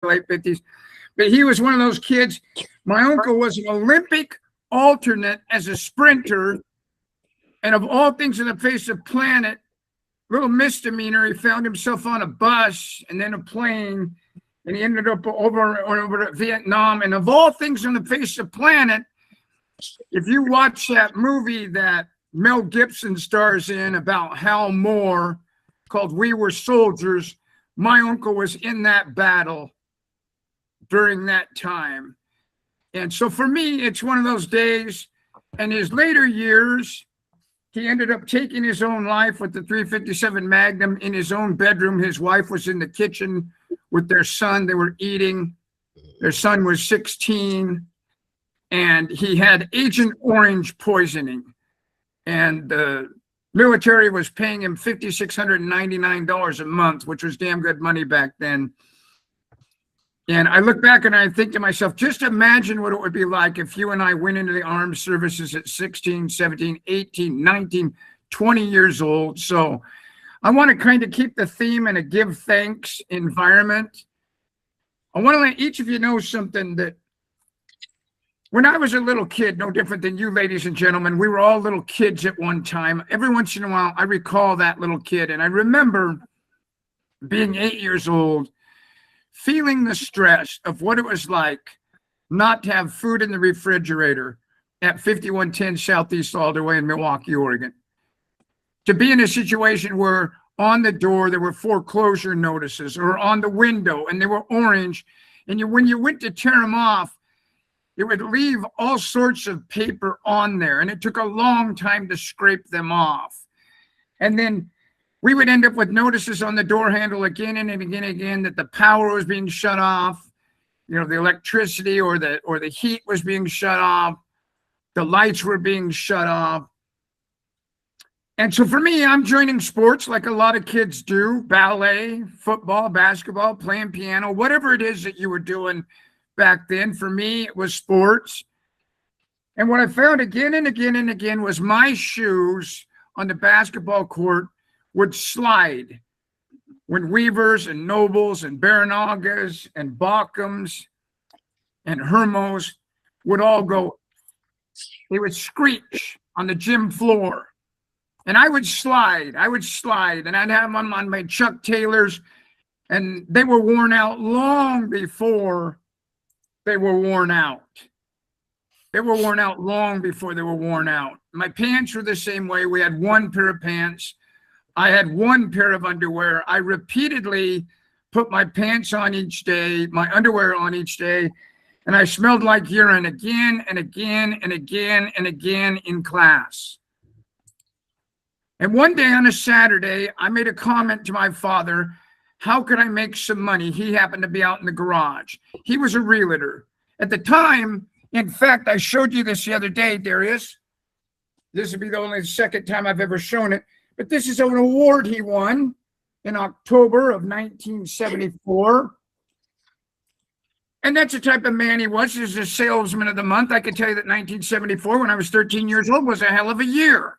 late 50s. But he was one of those kids. My uncle was an Olympic alternate as a sprinter. And of all things on the face of the planet, little misdemeanor, he found himself on a bus and then a plane. And he ended up over at Vietnam. And of all things on the face of the planet, if you watch that movie that Mel Gibson stars in about Hal Moore called We Were Soldiers, my uncle was in that battle during that time. And so for me, it's one of those days. And his later years, he ended up taking his own life with the .357 Magnum in his own bedroom. His wife was in the kitchen with their son. They were eating. Their son was 16. And he had Agent Orange poisoning. And the military was paying him $5,699 a month, which was damn good money back then. And I look back and I think to myself, just imagine what it would be like if you and I went into the armed services at 16, 17, 18, 19, 20 years old. So I want to kind of keep the theme in a give thanks environment. I want to let each of you know something, that when I was a little kid, no different than you ladies and gentlemen, we were all little kids at one time. Every once in a while, I recall that little kid. And I remember being 8 years old, feeling the stress of what it was like not to have food in the refrigerator at 5110 Southeast Alderway in Milwaukee, Oregon. To be in a situation where on the door there were foreclosure notices, or on the window and they were orange, and when you went to tear them off, it would leave all sorts of paper on there, and it took a long time to scrape them off. And then we would end up with notices on the door handle again and again and again that the power was being shut off, the electricity or the heat was being shut off, the lights were being shut off. And so for me, I'm joining sports like a lot of kids do: ballet, football, basketball, playing piano, whatever it is that you were doing back then. For me, it was sports. And what I found again and again and again was my shoes on the basketball court would slide when Weavers and Nobles and Baranagas and Baucums and Hermos would all go. They would screech on the gym floor. And I would slide, and I'd have them on my Chuck Taylors, and they were worn out long before they were worn out. They were worn out long before they were worn out. My pants were the same way. We had one pair of pants. I had one pair of underwear. I repeatedly put my pants on each day, my underwear on each day, and I smelled like urine again and again and again and again in class. And one day on a Saturday, I made a comment to my father, how could I make some money? He happened to be out in the garage. He was a realtor. At the time, in fact, I showed you this the other day, Darius. This would be the only second time I've ever shown it. But this is an award he won in October of 1974. And that's the type of man he was. He was a salesman of the month. I can tell you that 1974, when I was 13 years old, was a hell of a year.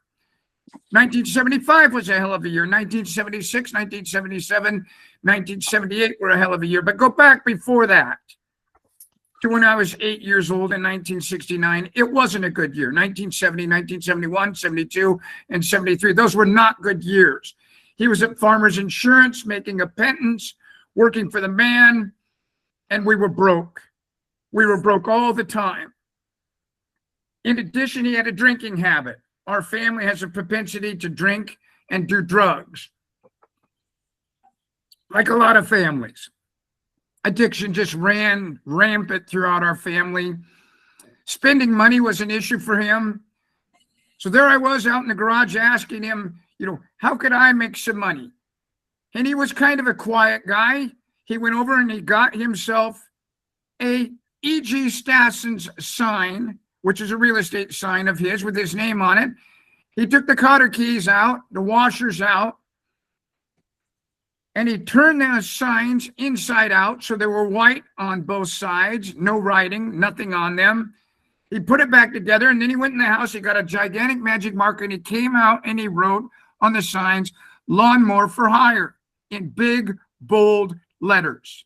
1975 was a hell of a year. 1976, 1977, 1978 were a hell of a year. But go back before that to when I was 8 years old in 1969. It wasn't a good year. 1970, 1971, 72, and 73. Those were not good years. He was at Farmers Insurance making a pittance, working for the man, and we were broke. We were broke all the time. In addition, he had a drinking habit. Our family has a propensity to drink and do drugs, like a lot of families. Addiction just ran rampant throughout our family. Spending money was an issue for him. So there I was out in the garage asking him, how could I make some money? And he was kind of a quiet guy. He went over and he got himself a E.G. Stassen's sign, which is a real estate sign of his with his name on it. He took the cotter keys out, the washers out, and he turned those signs inside out so they were white on both sides, no writing, nothing on them. He put it back together, and then he went in the house. He got a gigantic magic marker, and he came out and he wrote on the signs, "Lawnmower for hire," in big, bold letters.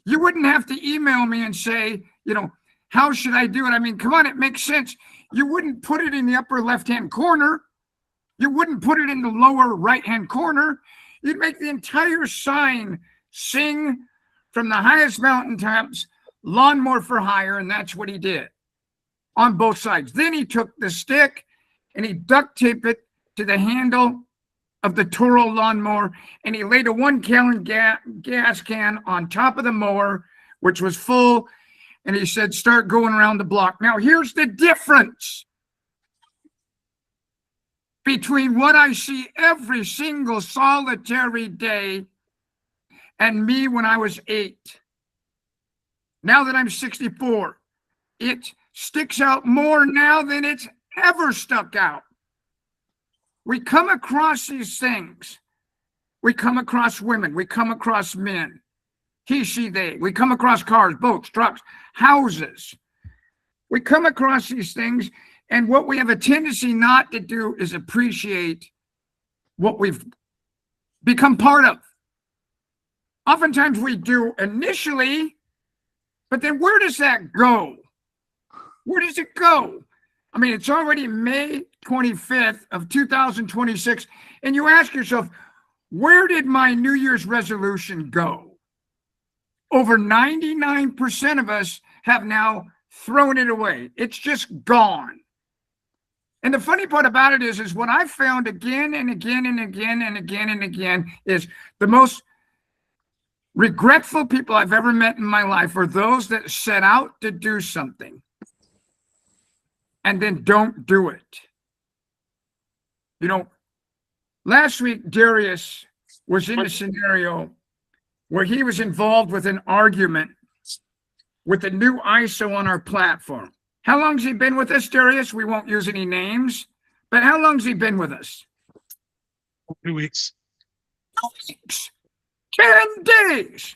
You wouldn't have to email me and say, how should I do it? I mean, come on, it makes sense. You wouldn't put it in the upper left-hand corner. You wouldn't put it in the lower right-hand corner. You'd make the entire sign sing from the highest mountaintops, lawnmower for hire, and that's what he did on both sides. Then he took the stick and he duct taped it to the handle of the Toro lawnmower, and he laid a 1-gallon gas can on top of the mower, which was full, and he said, start going around the block. Now, here's the difference between what I see every single solitary day and me when I was 8. Now that I'm 64, it sticks out more now than it's ever stuck out. We come across these things. We come across women. We come across men. He, she, they. We come across cars, boats, trucks, houses. We come across these things, and what we have a tendency not to do is appreciate what we've become part of. Oftentimes we do initially, but then where does that go? Where does it go? I mean, it's already May 25th of 2026, and you ask yourself, where did my New Year's resolution go? Over 99% of us have now thrown it away. It's just gone. And the funny part about it is what I found again and again and again and again and again is the most regretful people I've ever met in my life are those that set out to do something and then don't do it. Last week, Darius was in a scenario where he was involved with an argument with the new ISO on our platform. How long has he been with us, Darius? We won't use any names, but how long has he been with us? 2 weeks. 2 weeks. 10 days.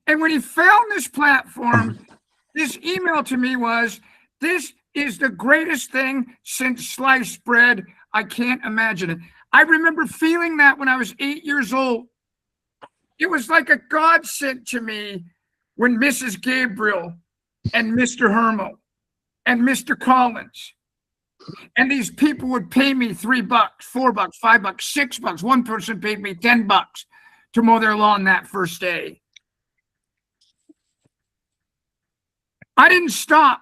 And when he found this platform, his email to me was, this is the greatest thing since sliced bread. I can't imagine it. I remember feeling that when I was 8 years old. It was like a godsend to me when Mrs. Gabriel and Mr. Hermo and Mr. Collins and these people would pay me $3, $4, $5, $6. One person paid me $10 to mow their lawn that first day. I didn't stop.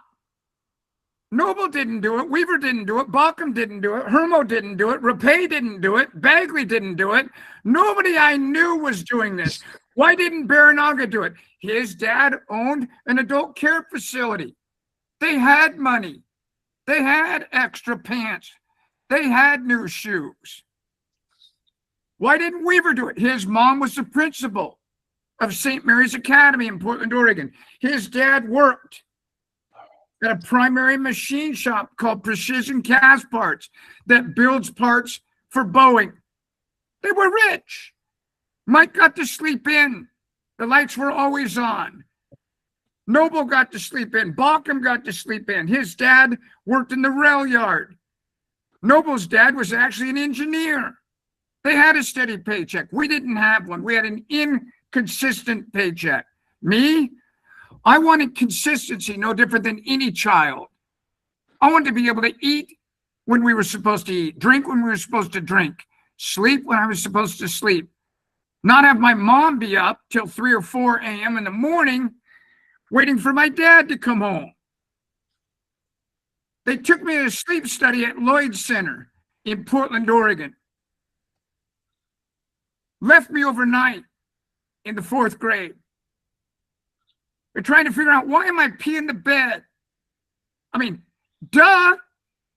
Noble didn't do it. Weaver didn't do it. Balcom didn't do it. Hermo didn't do it. Rapay didn't do it. Bagley didn't do it. Nobody I knew was doing this. Why didn't Baranaga do it? His dad owned an adult care facility. They had money. They had extra pants. They had new shoes. Why didn't Weaver do it? His mom was the principal of St. Mary's Academy in Portland, Oregon. His dad worked at a primary machine shop called Precision Cast Parts that builds parts for Boeing. They were rich. Mike got to sleep in. The lights were always on. Noble got to sleep in. Balcom got to sleep in. His dad worked in the rail yard. Noble's dad was actually an engineer. They had a steady paycheck. We didn't have one. We had an inconsistent paycheck. Me, I wanted consistency, no different than any child. I wanted to be able to eat when we were supposed to eat, drink when we were supposed to drink, sleep when I was supposed to sleep, not have my mom be up till 3 or 4 a.m. in the morning waiting for my dad to come home. They took me to a sleep study at Lloyd Center in Portland, Oregon. Left me overnight in the 4th grade. They're trying to figure out, why am I peeing the bed? I mean, duh,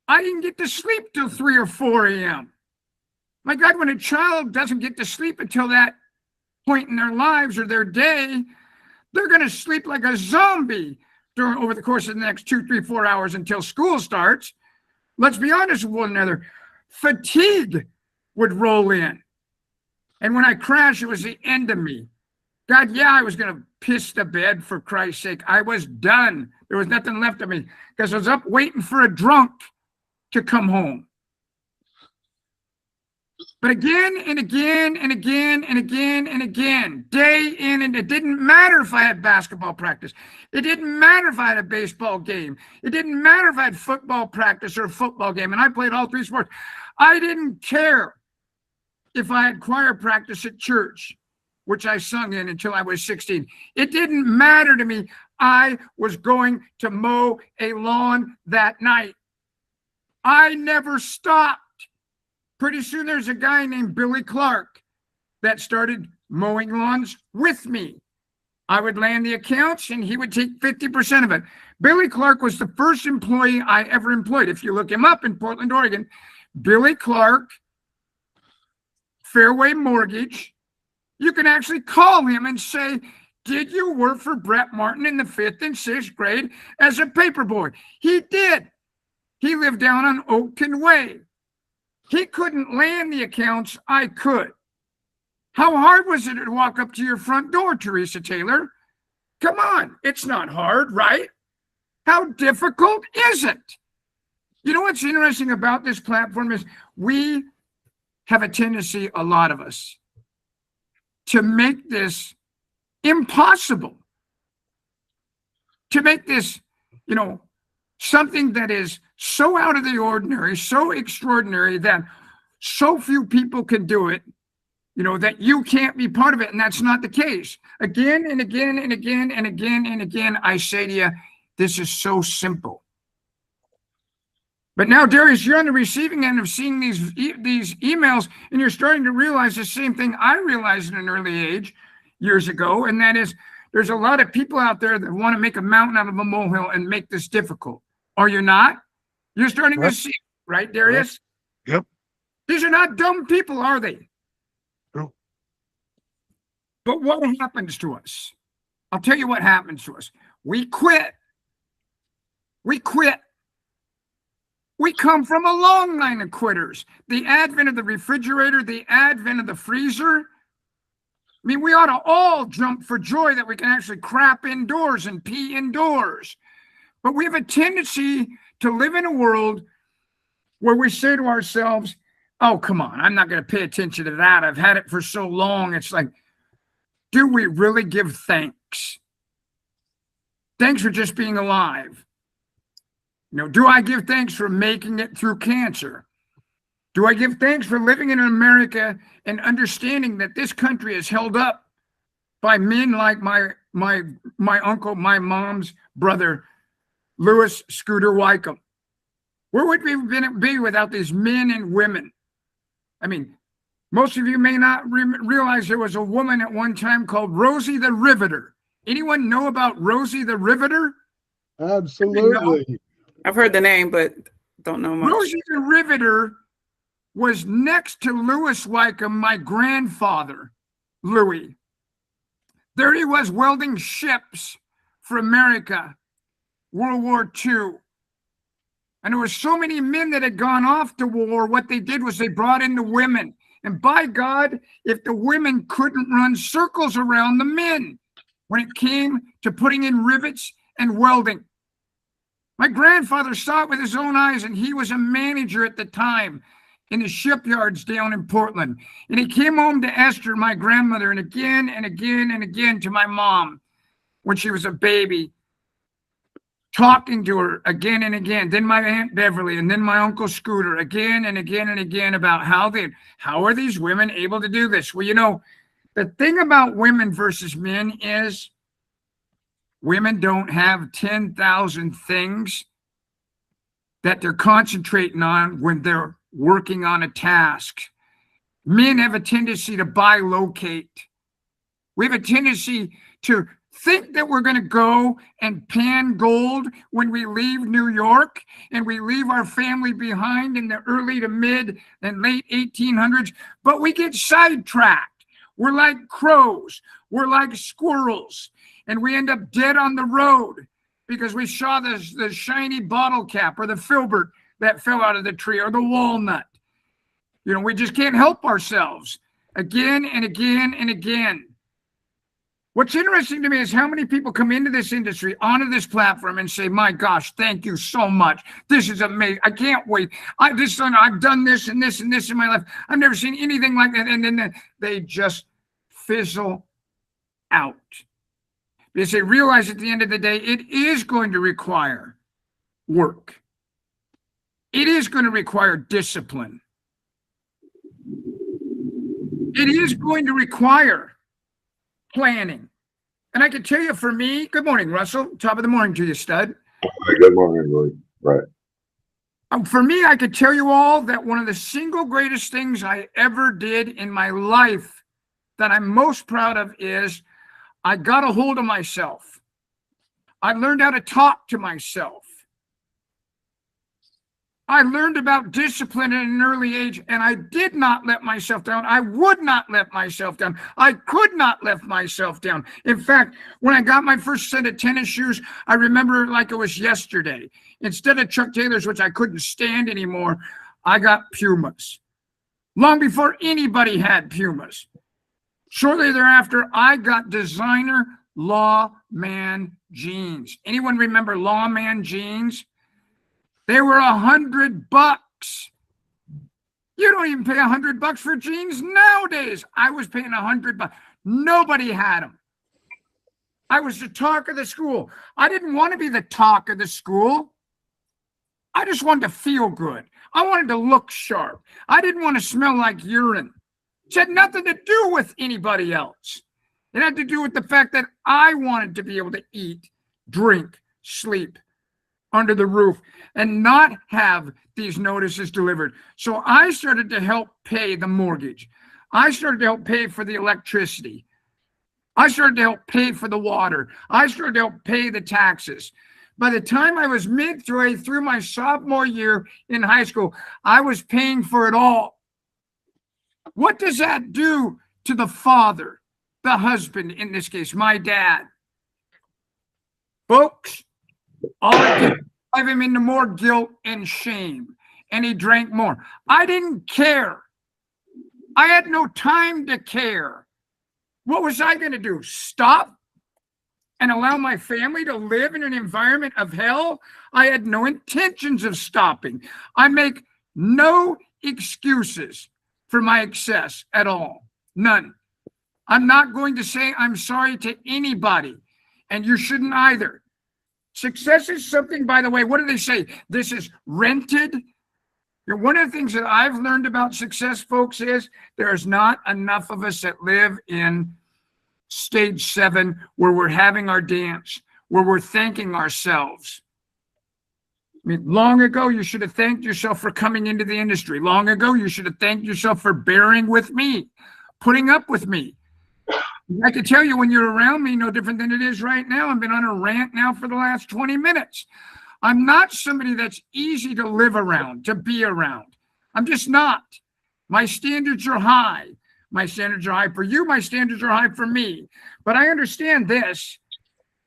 I didn't get to sleep till 3 or 4 a.m. My God, when a child doesn't get to sleep until that point in their lives or their day, they're going to sleep like a zombie over the course of the next 2, 3, 4 hours until school starts. Let's be honest with one another. Fatigue would roll in. And when I crashed, it was the end of me. God, yeah, I was going to piss the bed, for Christ's sake. I was done. There was nothing left of me because I was up waiting for a drunk to come home. But again and again and again and again and again, day in, and it didn't matter if I had basketball practice. It didn't matter if I had a baseball game. It didn't matter if I had football practice or a football game. And I played all three sports. I didn't care if I had choir practice at church, which I sung in until I was 16. It didn't matter to me. I was going to mow a lawn that night. I never stopped. Pretty soon there's a guy named Billy Clark that started mowing lawns with me. I would land the accounts and he would take 50% of it. Billy Clark was the first employee I ever employed. If you look him up in Portland, Oregon, Billy Clark, Fairway Mortgage, you can actually call him and say, did you work for Brett Martin in the 5th and 6th grade as a paper boy? He did. He lived down on Oakton Way. He couldn't land the accounts. I could. How hard was it to walk up to your front door, Teresa Taylor? Come on, it's not hard, right? How difficult is it? You know what's interesting about this platform is we have a tendency, a lot of us, to make this impossible. To make this, something that is so out of the ordinary, so extraordinary that so few people can do it, that you can't be part of it. And that's not the case. Again and again and again and again and again, I say to you, this is so simple. But now, Darius, you're on the receiving end of seeing these emails, and you're starting to realize the same thing I realized at an early age years ago, and that is there's a lot of people out there that want to make a mountain out of a molehill and make this difficult. Are you not? You're starting to see, right, Darius? Yep. These are not dumb people, are they? True. But what happens to us? I'll tell you what happens to us. We quit. We quit. We come from a long line of quitters. The advent of the refrigerator, the advent of the freezer. I mean, we ought to all jump for joy that we can actually crap indoors and pee indoors. But we have a tendency to live in a world where we say to ourselves, oh, come on, I'm not going to pay attention to that. I've had it for so long. It's like, do we really give thanks? Thanks for just being alive. Do I give thanks for making it through cancer? Do I give thanks for living in America and understanding that this country is held up by men like my uncle, my mom's brother, Louis Scooter Wycombe? Where would we be without these men and women? I mean, most of you may not realize there was a woman at one time called Rosie the Riveter. Anyone know about Rosie the Riveter? Absolutely. I've heard the name, but don't know much. Rosie the Riveter was next to Louis Wycombe, my grandfather, Louis. There he was welding ships for America, World War II. And there were so many men that had gone off to war. What they did was they brought in the women. And by God, if the women couldn't run circles around the men when it came to putting in rivets and welding. My grandfather saw it with his own eyes, and he was a manager at the time in the shipyards down in Portland. And he came home to Esther, my grandmother, and again and again and again to my mom when she was a baby, talking to her again and again. Then my Aunt Beverly, and then my Uncle Scooter, again and again and again about how are these women able to do this? Well, the thing about women versus men is women don't have 10,000 things that they're concentrating on when they're working on a task. Men have a tendency to bilocate. We have a tendency to think that we're going to go and pan gold when we leave New York and we leave our family behind in the early to mid and late 1800s, but we get sidetracked. We're like crows. We're like squirrels. And we end up dead on the road because we saw the shiny bottle cap or the filbert that fell out of the tree or the walnut. We just can't help ourselves again and again and again. What's interesting to me is how many people come into this industry, onto this platform, and say, my gosh, thank you so much. This is amazing. I can't wait. I've done this and this and this in my life. I've never seen anything like that. And then they just fizzle out. Because they realize at the end of the day, it is going to require work. It is going to require discipline. It is going to require planning. And I can tell you, for me, good morning, Russell. Top of the morning to you, stud. Good morning, Lloyd. Right. For me, I could tell you all that one of the single greatest things I ever did in my life that I'm most proud of is I got a hold of myself. I learned how to talk to myself. I learned about discipline at an early age, and I did not let myself down. I would not let myself down. I could not let myself down. In fact, when I got my first set of tennis shoes, I remember it like it was yesterday. Instead of Chuck Taylors, which I couldn't stand anymore, I got Pumas. Long before anybody had Pumas. Shortly thereafter, I got designer Lawman jeans. Anyone remember Lawman jeans? They were $100. You don't even pay $100 for jeans nowadays. I was paying $100. Nobody had them. I was the talk of the school. I didn't want to be the talk of the school. I just wanted to feel good. I wanted to look sharp. I didn't want to smell like urine. It had nothing to do with anybody else. It had to do with the fact that I wanted to be able to eat, drink, sleep under the roof and not have these notices delivered. So I started to help pay the mortgage. I started to help pay for the electricity. I started to help pay for the water. I started to help pay the taxes. By the time I was midway through my sophomore year in high school, I was paying for it all. What does that do to the father, the husband, in this case, my dad? Folks, all it did was drive him into more guilt and shame, and he drank more. I didn't care. I had no time to care. What was I going to do? Stop and allow my family to live in an environment of hell? I had no intentions of stopping. I make no excuses for my excess at all. None. I'm not going to say I'm sorry to anybody, and you shouldn't either. Success is something, by the way, what do they say? This is rented. One of the things that I've learned about success, folks, is there's not enough of us that live in stage 7 where we're having our dance, where we're thanking ourselves. I mean, long ago, you should have thanked yourself for coming into the industry. Long ago, you should have thanked yourself for bearing with me, putting up with me. I can tell you when you're around me, no different than it is right now. I've been on a rant now for the last 20 minutes. I'm not somebody that's easy to live around, to be around. I'm just not. My standards are high. My standards are high for you. My standards are high for me. But I understand this,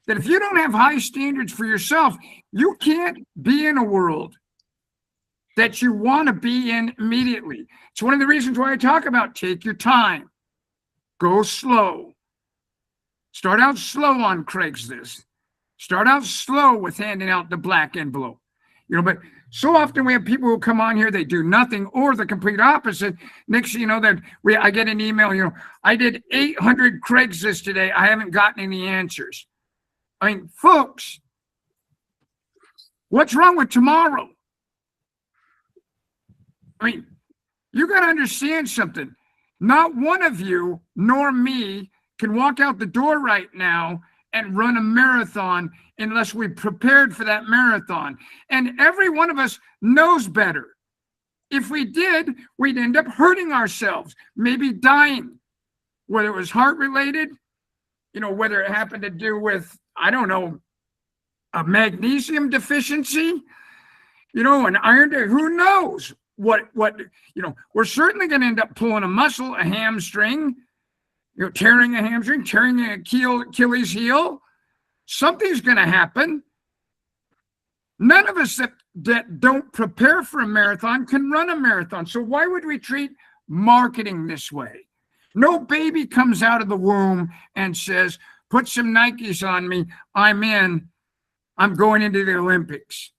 that if you don't have high standards for yourself, you can't be in a world that you want to be in immediately. It's one of the reasons why I talk about take your time. Go slow. Start out slow on Craigslist. Start out slow with handing out the black envelope. But so often we have people who come on here, they do nothing or the complete opposite. Next thing you know, I get an email, I did 800 Craigslist today. I haven't gotten any answers. I mean, folks, what's wrong with tomorrow? I mean, you got to understand something. Not one of you nor me can walk out the door right now and run a marathon unless we prepared for that marathon. And every one of us knows better. If we did, we'd end up hurting ourselves, maybe dying, whether it was heart related, whether it happened to do with, I don't know, a magnesium deficiency, an iron, who knows what, we're certainly going to end up pulling a muscle, a hamstring, tearing a hamstring, tearing an Achilles heel. Something's going to happen. None of us that don't prepare for a marathon can run a marathon. So why would we treat marketing this way? No baby comes out of the womb and says, put some Nikes on me, I'm in. I'm going into the Olympics.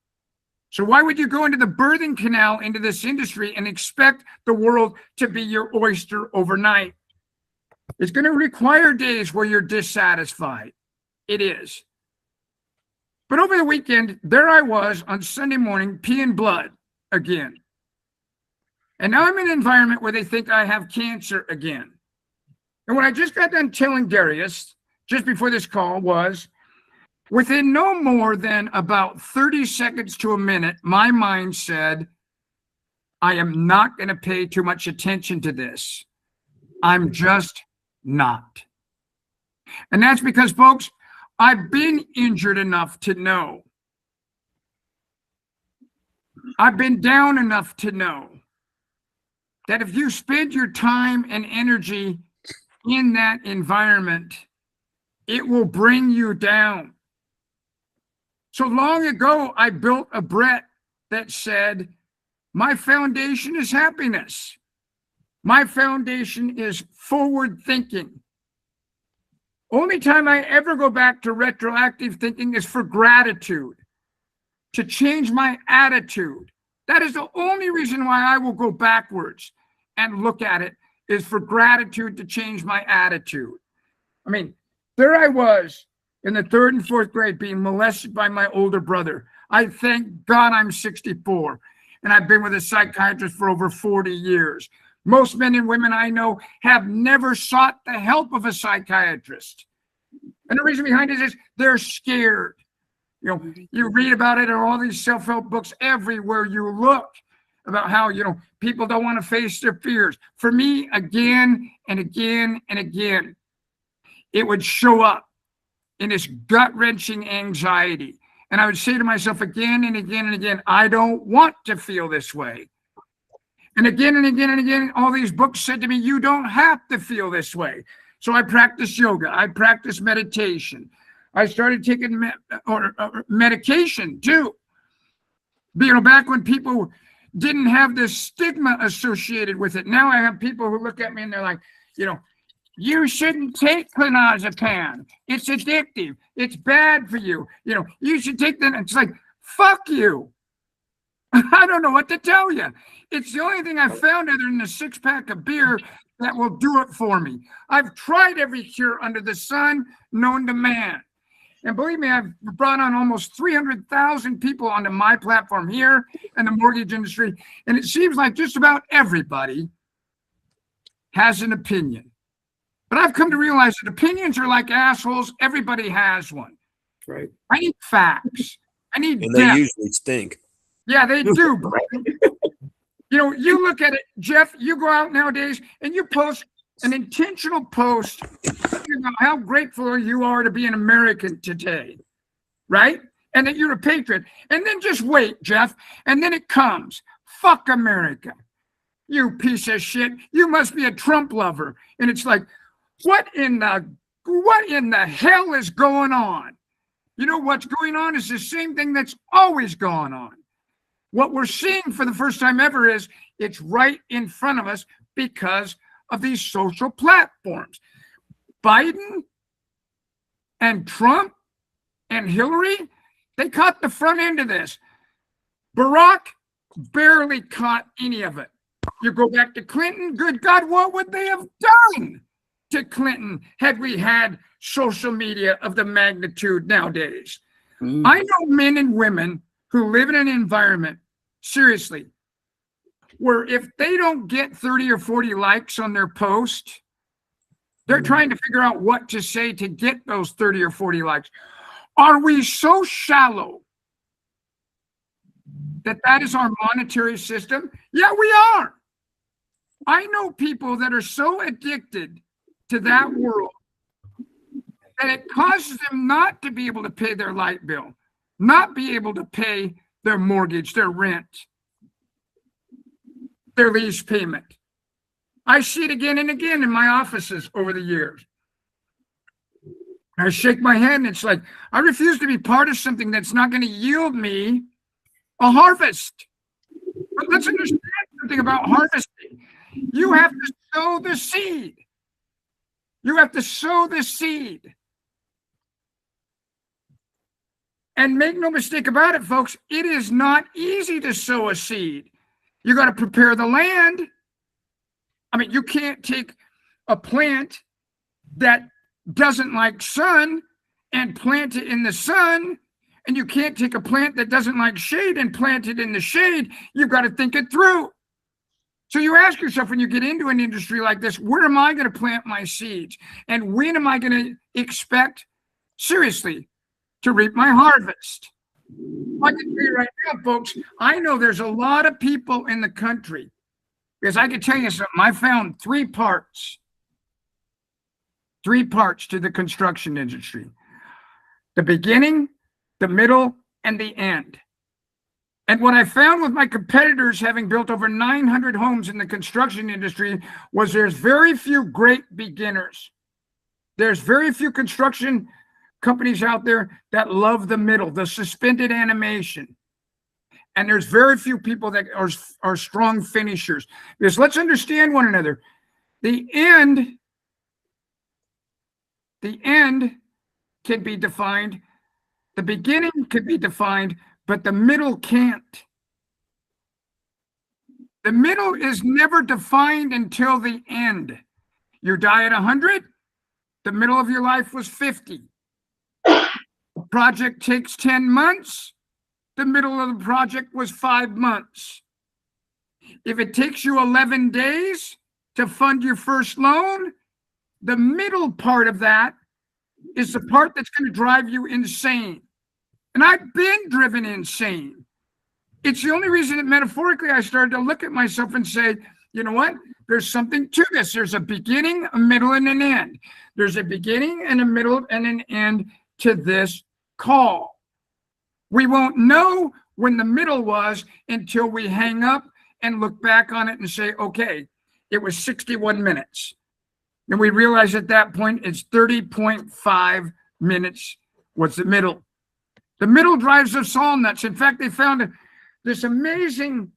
So why would you go into the birthing canal into this industry and expect the world to be your oyster overnight? It's going to require days where you're dissatisfied. It is. But over the weekend, there I was on Sunday morning peeing blood again. And now I'm in an environment where they think I have cancer again. And what I just got done telling Darius just before this call was, within no more than about 30 seconds to a minute, my mind said, I am not going to pay too much attention to this. I'm just not. And that's because, folks, I've been injured enough to know. I've been down enough to know that if you spend your time and energy in that environment, it will bring you down. So long ago, I built a Brett that said, my foundation is happiness. My foundation is forward thinking. Only time I ever go back to retroactive thinking is for gratitude, to change my attitude. That is the only reason why I will go backwards and look at it, is for gratitude to change my attitude. I mean, there I was in the 3rd and 4th grade being molested by my older brother. I thank God I'm 64 and I've been with a psychiatrist for over 40 years. Most men and women I know have never sought the help of a psychiatrist. And the reason behind it is they're scared. You know, you read about it in all these self-help books everywhere you look about how, people don't want to face their fears. For me, again and again and again, it would show up in this gut-wrenching anxiety. And I would say to myself again and again and again, I don't want to feel this way. And again and again and again, all these books said to me, you don't have to feel this way. So I practiced yoga. I practiced meditation. I started taking medication too. Back when people didn't have this stigma associated with it. Now I have people who look at me and they're like, you shouldn't take clonazepam. It's addictive. It's bad for you. You should take that. It's like, fuck you. I don't know what to tell you. It's the only thing I've found other than a 6-pack of beer that will do it for me. I've tried every cure under the sun known to man. And believe me, I've brought on almost 300,000 people onto my platform here in the mortgage industry. And it seems like just about everybody has an opinion. But I've come to realize that opinions are like assholes. Everybody has one. Right. I need facts. I need And depth. they usually stink. Yeah, they do. You look at it, Jeff, you go out nowadays and you post an intentional post about how grateful you are to be an American today, right? And that you're a patriot. And then just wait, Jeff. And then it comes. Fuck America. You piece of shit. You must be a Trump lover. And it's like, what in the hell is going on? What's going on is the same thing that's always gone on. What we're seeing for the first time ever is it's right in front of us because of these social platforms. Biden and Trump and Hillary, they caught the front end of this. Barack barely caught any of it. You go back to Clinton, good God, what would they have done to Clinton had we had social media of the magnitude nowadays? I know men and women who live in an environment, seriously, where if they don't get 30 or 40 likes on their post, they're trying to figure out what to say to get those 30 or 40 likes. Are we so shallow that is our monetary system? Yeah, we are. I know people that are so addicted to that world that it causes them not to be able to pay their light bill, not be able to pay their mortgage, their rent, their lease payment. I see it again and again in my offices over the years. I shake my head and it's like, I refuse to be part of something that's not going to yield me a harvest. But let's understand something about harvesting. You have to sow the seed. You have to sow the seed. And make no mistake about it, folks, it is not easy to sow a seed. You got to prepare the land. I mean, you can't take a plant that doesn't like sun and plant it in the sun. And you can't take a plant that doesn't like shade and plant it in the shade. You've got to think it through. So you ask yourself, when you get into an industry like this, where am I going to plant my seeds? And when am I going to expect, seriously, to reap my harvest? I can tell you right now, folks, I know there's a lot of people in the country, because I can tell you something. I found three parts to the construction industry: the beginning, the middle, and the end. And what I found with my competitors, having built over 900 homes in the construction industry, was there's very few great beginners. There's very few construction companies out there that love the middle, the suspended animation. And there's very few people that are strong finishers. Because let's understand one another. The end can be defined. The beginning could be defined, but the middle can't. The middle is never defined until the end. You die at 100, the middle of your life was 50. A project takes 10 months, the middle of the project was 5 months. If it takes you 11 days to fund your first loan, the middle part of that is the part that's going to drive you insane. And I've been driven insane. It's the only reason that metaphorically I started to look at myself and say, you know what? There's something to this. There's a beginning, a middle, and an end. There's a beginning and a middle and an end to this call. We won't know when the middle was until we hang up and look back on it and say, okay, it was 61 minutes. And we realize at that point it's 30.5 minutes was the middle. The middle drives us all nuts. In fact, they found this amazing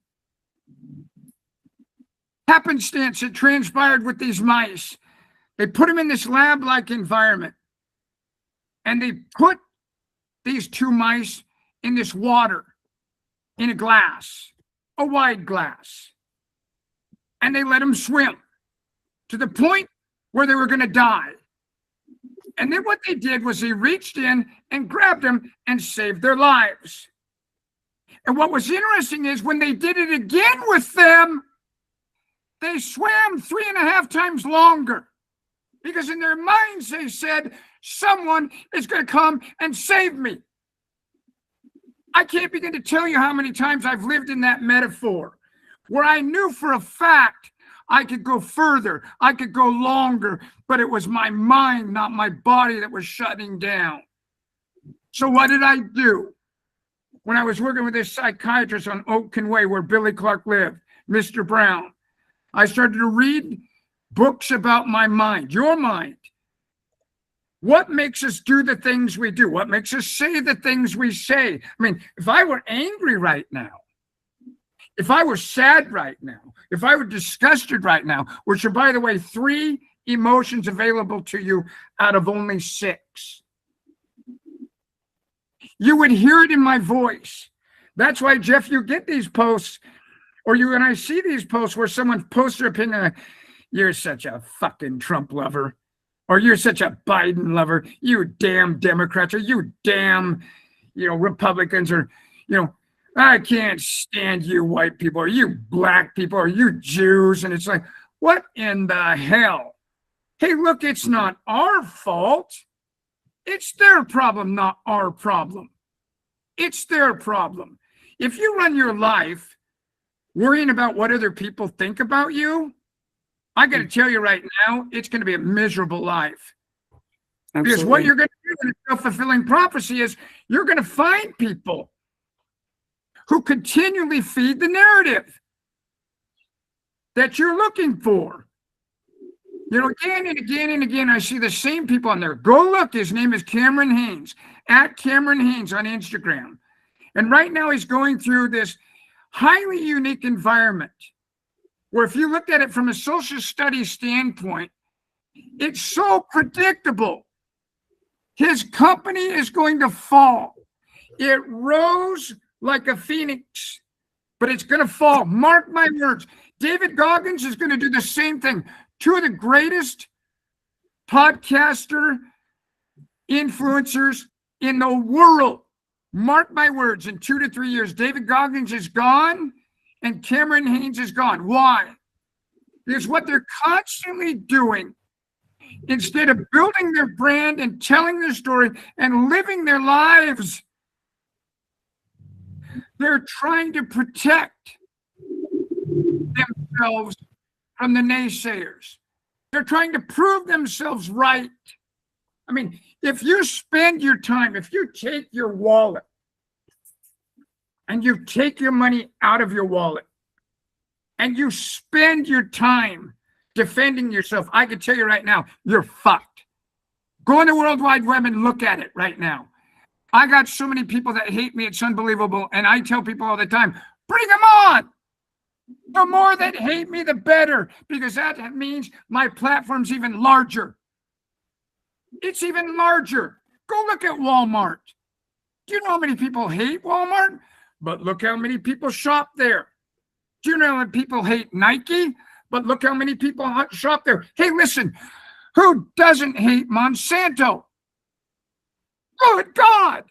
happenstance that transpired with these mice. They put them in this lab-like environment, and they put these two mice in this water, in a glass, a wide glass, and they let them swim to the point where they were going to die. And then what they did was they reached in and grabbed them and saved their lives. And what was interesting is when they did it again with them, they swam 3.5 times longer, because in their minds they said, someone is going to come and save me. I can't begin to tell you how many times I've lived in that metaphor where I knew for a fact I could go further, I could go longer, but it was my mind, not my body, that was shutting down. So what did I do? When I was working with this psychiatrist on Oakton Way, where Billy Clark lived, Mr. Brown, I started to read books about my mind, your mind. What makes us do the things we do? What makes us say the things we say? I mean, if I were angry right now, if I were sad right now, if I were disgusted right now, which are, by the way, 3 emotions available to you out of only 6, you would hear it in my voice. That's why, Jeff, you get these posts, or you and I see these posts where someone posts their opinion, you're such a fucking Trump lover, or you're such a Biden lover, you damn Democrats, or you damn, Republicans, or, I can't stand you white people, or you black people, or you Jews. And it's like, what in the hell? Hey, look, it's not our fault. It's their problem, not our problem. It's their problem. If you run your life worrying about what other people think about you, I got to tell you right now, it's going to be a miserable life. Absolutely. Because what you're going to do in a self-fulfilling prophecy is you're going to find people who continually feed the narrative that you're looking for. Again and again and again, I see the same people on there. Go look. His name is Cameron Haynes, at Cameron Haynes on Instagram. And right now he's going through this highly unique environment where, if you looked at it from a social studies standpoint, it's so predictable. His company is going to fall. It rose like a phoenix, but it's going to fall. Mark my words. David Goggins is going to do the same thing. Two of the greatest podcaster influencers in the world. Mark my words, in 2 to 3 years, David Goggins is gone and Cameron Hanes is gone. Why? Because what they're constantly doing, instead of building their brand and telling their story and living their lives, they're trying to protect themselves from the naysayers. They're trying to prove themselves right. I mean, if you spend your time, if you take your wallet and you take your money out of your wallet and you spend your time defending yourself, I can tell you right now, you're fucked. Go on the World Wide Web and look at it right now. I got so many people that hate me, it's unbelievable. And I tell people all the time, bring them on. The more that hate me, the better, because that means my platform's even larger. It's even larger. Go look at Walmart. Do you know how many people hate Walmart? But look how many people shop there. Do you know how many people hate Nike? But look how many people shop there. Hey, listen, who doesn't hate Monsanto? Good God.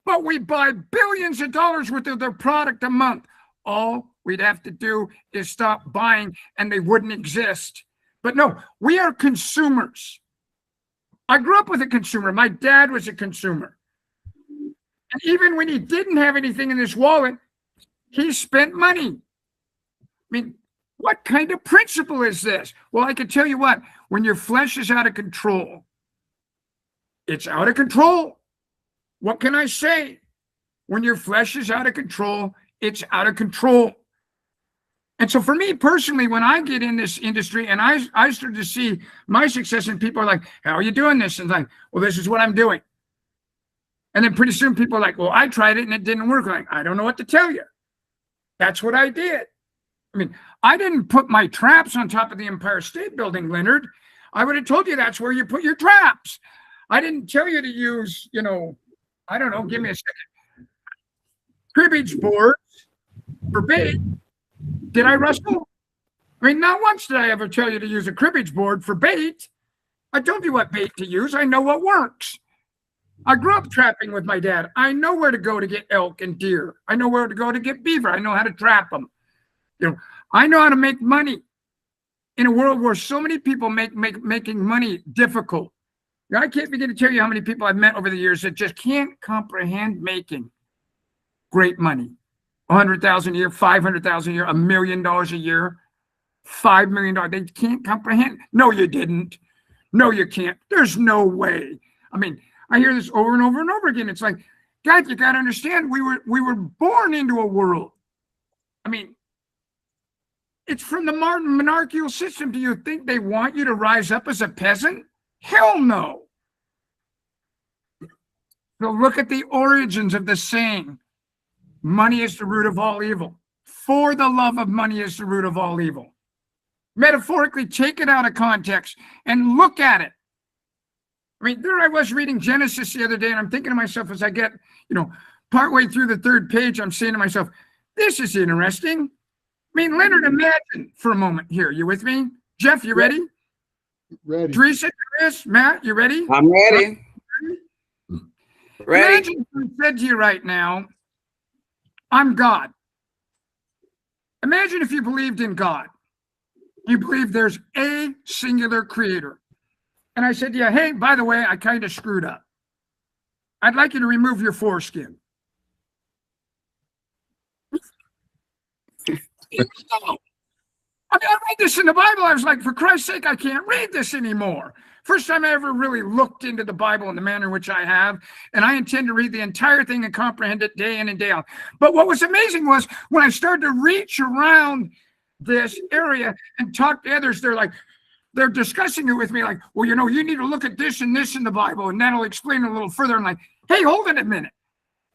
But we buy billions of dollars worth of their product a month. All we'd have to do is stop buying and they wouldn't exist. But no, we are consumers. I grew up with a consumer. My dad was a consumer. And even when he didn't have anything in his wallet, he spent money. I mean, what kind of principle is this? Well, I can tell you what, when your flesh is out of control, it's out of control. What can I say? When your flesh is out of control, it's out of control. And so for me personally, when I get in this industry and I start to see my success and people are like, how are you doing this? And like, well, this is what I'm doing. And then pretty soon people are like, well, I tried it and it didn't work. Like, I don't know what to tell you. That's what I did. I mean, I didn't put my traps on top of the Empire State Building, Leonard. I would have told you that's where you put your traps. I didn't tell you to use, I don't know, give me a second. Cribbage boards for bait. Did I, Russell? I mean, not once did I ever tell you to use a cribbage board for bait. I told you what bait to use. I know what works. I grew up trapping with my dad. I know where to go to get elk and deer. I know where to go to get beaver. I know how to trap them. I know how to make money in a world where so many people making money difficult. I can't begin to tell you how many people I've met over the years that just can't comprehend making great money. $100,000 a year, $500,000 a year, $1 million a year, $5 million. They can't comprehend. No, you didn't. No, you can't. There's no way. I mean, I hear this over and over and over again. It's like, God, you got to understand, we were born into a world. I mean, it's from the monarchical system. Do you think they want you to rise up as a peasant? Hell no. So look at the origins of the saying, money is the root of all evil. For the love of money is the root of all evil. Metaphorically, take it out of context and look at it. I mean, there I was reading Genesis the other day, and I'm thinking to myself as I get, partway through the third page, I'm saying to myself, this is interesting. I mean, Leonard, imagine for a moment here. You with me? Jeff, you ready? Ready. Teresa, Chris, Matt, you ready? I'm ready. Ready. Imagine if I said to you right now, I'm God. Imagine if you believed in God. You believe there's a singular creator. And I said to you, hey, by the way, I kind of screwed up. I'd like you to remove your foreskin. I read this in the Bible. I was like, for Christ's sake, I can't read this anymore. First time I ever really looked into the Bible in the manner in which I have, and I intend to read the entire thing and comprehend it day in and day out. But what was amazing was when I started to reach around this area and talk to others, they're discussing it with me like, well, you need to look at this and this in the Bible, and that'll explain it a little further. I'm like, hey, hold it a minute.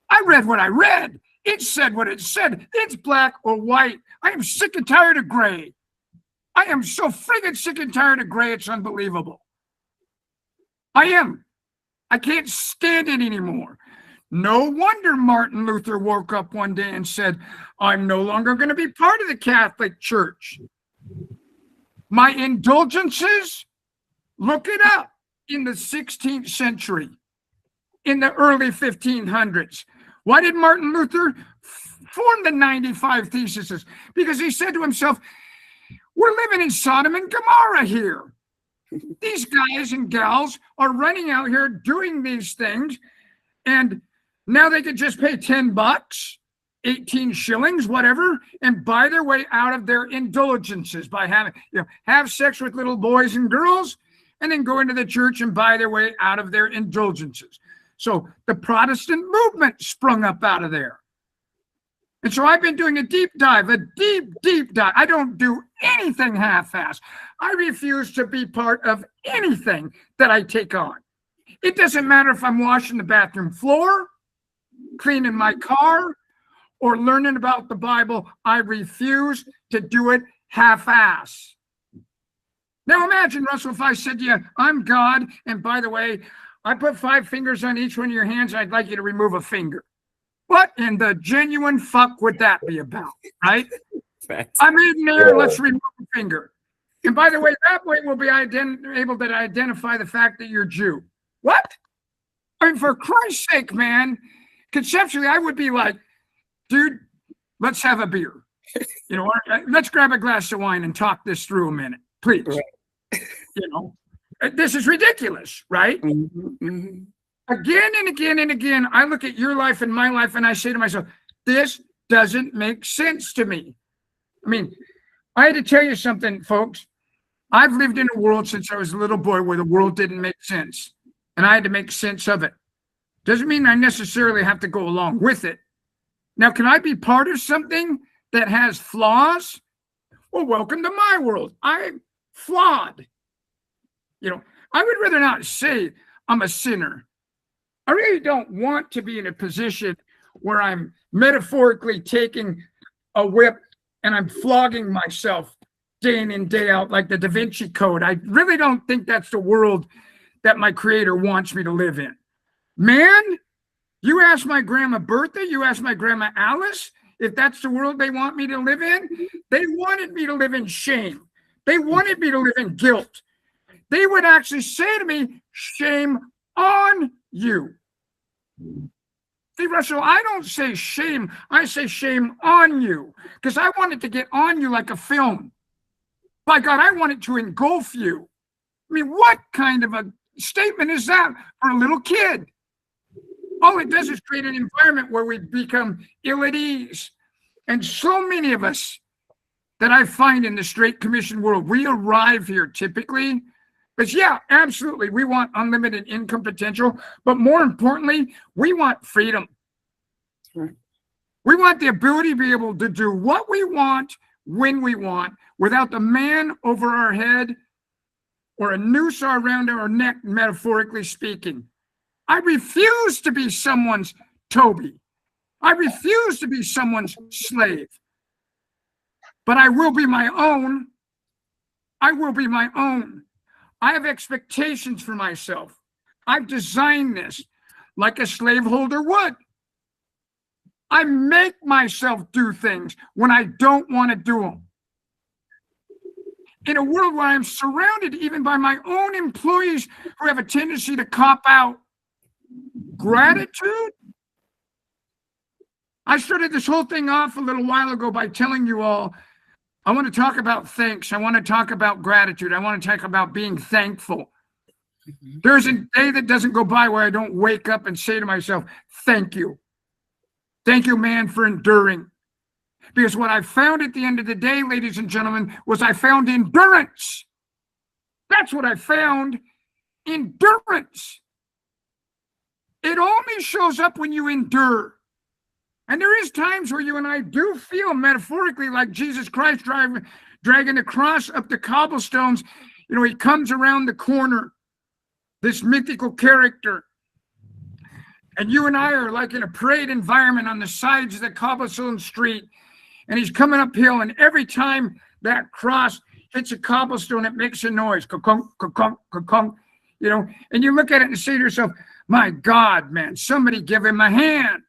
I read what I read. It said what it said. It's black or white. I am sick and tired of gray. I am so friggin' sick and tired of gray, it's unbelievable. I am. I can't stand it anymore. No wonder Martin Luther woke up one day and said, I'm no longer going to be part of the Catholic Church. My indulgences, look it up, in the 16th century, in the early 1500s. Why did Martin Luther form the 95 Theses? Because he said to himself, we're living in Sodom and Gomorrah here. These guys and gals are running out here doing these things, and now they could just pay $10, 18 shillings, whatever, and buy their way out of their indulgences by having, have sex with little boys and girls, and then go into the church and buy their way out of their indulgences. So the Protestant movement sprung up out of there. And so I've been doing a deep dive. I don't do anything half-assed. I refuse to be part of anything that I take on. It doesn't matter if I'm washing the bathroom floor, cleaning my car, or learning about the Bible. I refuse to do it half-ass. Now imagine, Russell, if I said to you, I'm God, and by the way, I put 5 fingers on each one of your hands, and I'd like you to remove a finger. What in the genuine fuck would that be about, right? I'm in there, let's remove a finger. And by the way, that way we'll be able to identify the fact that you're Jew. What? I mean, for Christ's sake, man, conceptually, I would be like, dude, let's have a beer. Let's grab a glass of wine and talk this through a minute, please. Right. This is ridiculous, right? Mm-hmm, mm-hmm. Again and again and again, I look at your life and my life, and I say to myself, this doesn't make sense to me. I mean, I had to tell you something, folks. I've lived in a world since I was a little boy where the world didn't make sense, and I had to make sense of it. Doesn't mean I necessarily have to go along with it. Now, can I be part of something that has flaws? Well, welcome to my world. I'm flawed. I would rather not say I'm a sinner. I really don't want to be in a position where I'm metaphorically taking a whip and I'm flogging myself day in and day out like the Da Vinci Code. I really don't think that's the world that my Creator wants me to live in. Man, you ask my Grandma Bertha, you ask my Grandma Alice, if that's the world they want me to live in, they wanted me to live in shame. They wanted me to live in guilt. They would actually say to me, shame on you. See, Russell, I don't say shame. I say shame on you because I want it to get on you like a film. By God, I want it to engulf you. I mean, what kind of a statement is that for a little kid? All it does is create an environment where we become ill at ease. And so many of us that I find in the straight commission world, we arrive here typically because, yeah, absolutely, we want unlimited income potential. But more importantly, we want freedom. Right. We want the ability to be able to do what we want, when we want, without the man over our head or a noose around our neck, metaphorically speaking. I refuse to be someone's Toby. I refuse to be someone's slave. But I will be my own. I will be my own. I have expectations for myself. I've designed this like a slaveholder would. I make myself do things when I don't want to do them. In a world where I'm surrounded even by my own employees who have a tendency to cop out, gratitude. I started this whole thing off a little while ago by telling you all, I want to talk about thanks. I want to talk about gratitude. I want to talk about being thankful. There's a day that doesn't go by where I don't wake up and say to myself, thank you. Thank you, man, for enduring. Because what I found at the end of the day, ladies and gentlemen, was I found endurance. That's what I found, endurance. It only shows up when you endure. And there is times where you and I do feel metaphorically like Jesus Christ dragging the cross up the cobblestones. He comes around the corner, this mythical character. And you and I are like in a parade environment on the sides of the cobblestone street. And he's coming uphill, and every time that cross hits a cobblestone, it makes a noise. Ka-kunk, ka-kunk, ka-kunk. And you look at it and say to yourself, My God, man, somebody give him a hand.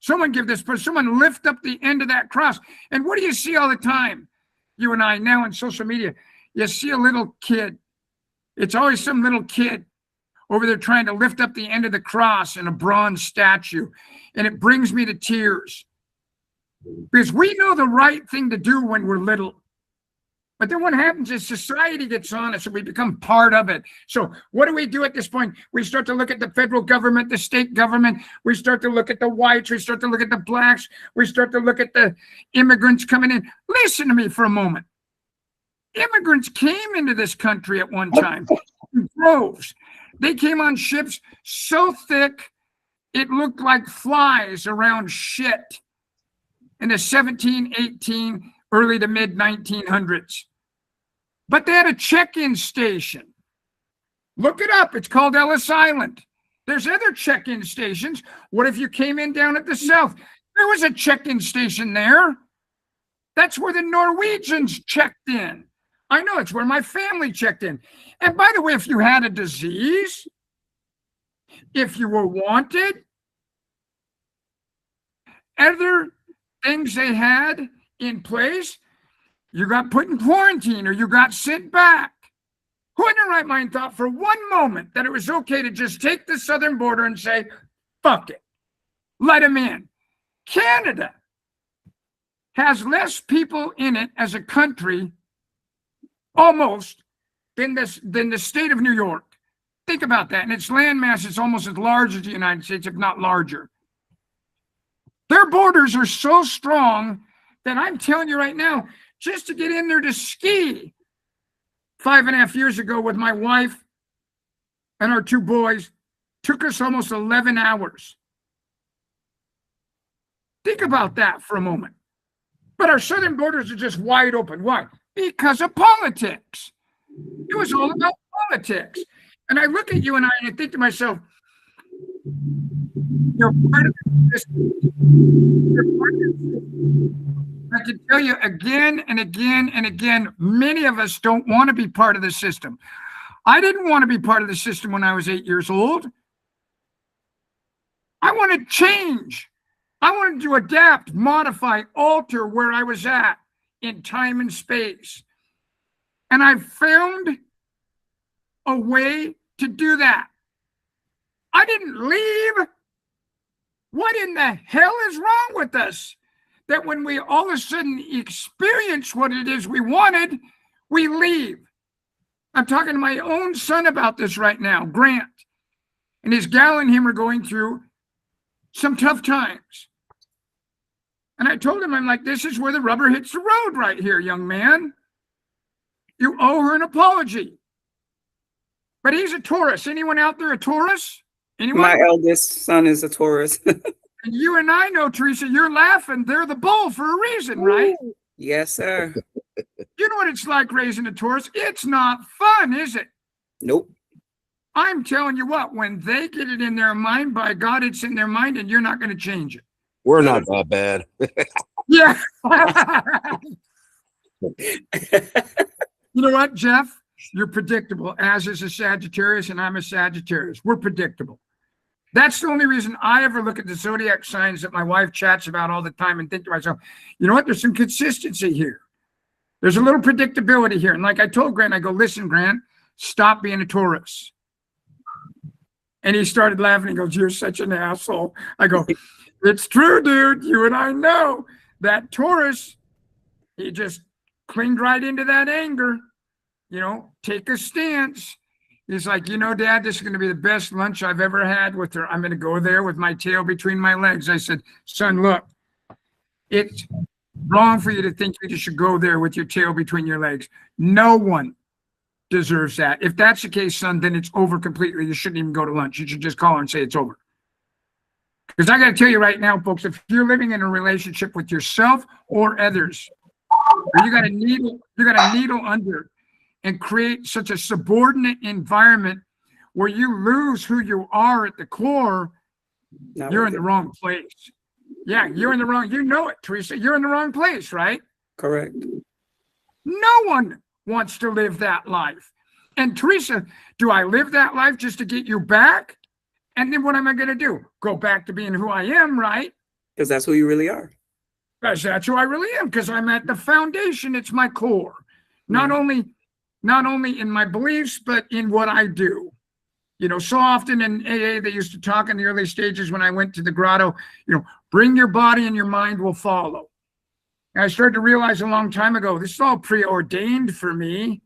Someone give this person, someone lift up the end of that cross. And what do you see all the time? You and I now on social media, you see a little kid. It's always some little kid over there trying to lift up the end of the cross in a bronze statue. And it brings me to tears. Because we know the right thing to do when we're little. But then what happens is society gets on us and we become part of it. So what do we do at this point? We start to look at the federal government, the state government. We start to look at the whites. We start to look at the blacks. We start to look at the immigrants coming in. Listen to me for a moment. Immigrants came into this country at one time in droves. They came on ships so thick, it looked like flies around shit in the 17, 18, early to mid 1900s. But they had a check-in station. Look it up. It's called Ellis Island. There's other check-in stations. What if you came in down at the south? There was a check-in station there. That's where the Norwegians checked in. I know it's where my family checked in. And by the way, if you had a disease, if you were wanted, other things they had in place, you got put in quarantine or you got sent back. Who in their right mind thought for one moment that it was okay to just take the southern border and say, fuck it, let them in? Canada has less people in it as a country almost than the state of New York. Think about that. And its landmass is almost as large as the United States, if not larger. Their borders are so strong that I'm telling you right now, just to get in there to ski 5.5 years ago with my wife and our 2 boys, took us almost 11 hours. Think about that for a moment. But our southern borders are just wide open. Why? Because of politics. It was all about politics. And I look at you and I think to myself, you're part of this. I can tell you again and again and again, many of us don't want to be part of the system. I didn't want to be part of the system when I was 8 years old. I wanted to change. I wanted to adapt, modify, alter where I was at in time and space. And I found a way to do that. I didn't leave. What in the hell is wrong with us? That when we all of a sudden experience what it is we wanted, we leave. I'm talking to my own son about this right now, Grant. And his gal and him are going through some tough times. And I told him, I'm like, this is where the rubber hits the road right here, young man. You owe her an apology. But he's a Taurus. Anyone out there a Taurus? Anyone? My eldest son is a Taurus. And you and I know, Teresa, you're laughing. They're the bull for a reason, right? Yes, sir. You know what it's like raising a Taurus? It's not fun, is it? Nope. I'm telling you what, when they get it in their mind, by God, it's in their mind, and you're not going to change it. We're not that bad. Yeah. You know what, Jeff? You're predictable, as is a Sagittarius, and I'm a Sagittarius. We're predictable. That's the only reason I ever look at the zodiac signs that my wife chats about all the time and think to myself, you know what? There's some consistency here. There's a little predictability here. And like I told Grant, I go, listen, Grant, stop being a Taurus. And he started laughing. He goes, you're such an asshole. I go, it's true, dude. You and I know that Taurus, he just clinged right into that anger. You know, take a stance. He's like, you know, Dad, this is going to be the best lunch I've ever had with her. I'm going to go there with my tail between my legs. I said, son, look, it's wrong for you to think you should go there with your tail between your legs. No one deserves that. If that's the case, son, then it's over completely. You shouldn't even go to lunch. You should just call her and say it's over. Because I got to tell you right now, folks, if you're living in a relationship with yourself or others, or you got a needle under and create such a subordinate environment where you lose who you are at the core, you're in the wrong place. Yeah, you're in the wrong, you know it, Teresa. You're in the wrong place, right? Correct. No one wants to live that life. And Teresa, do I live that life just to get you back? And then what am I going to do? Go back to being who I am, right? Because that's who you really are. Because that's who I really am, because I'm at the foundation. It's my core. Not only in my beliefs, but in what I do. You know, so often in AA, they used to talk in the early stages when I went to the grotto, you know, bring your body and your mind will follow. And I started to realize a long time ago, this is all preordained for me.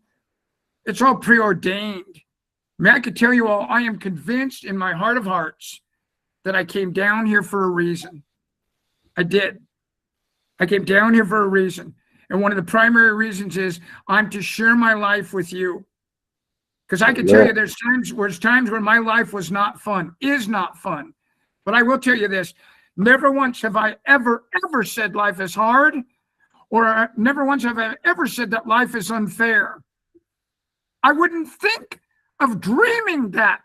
It's all preordained. I mean, I could tell you all, I am convinced in my heart of hearts that I came down here for a reason. I did. I came down here for a reason. And one of the primary reasons is I'm to share my life with you. Because I can tell you there's times when my life was not fun, is not fun. But I will tell you this, never once have I ever said life is hard, or never once have I ever said that life is unfair. I wouldn't think of dreaming that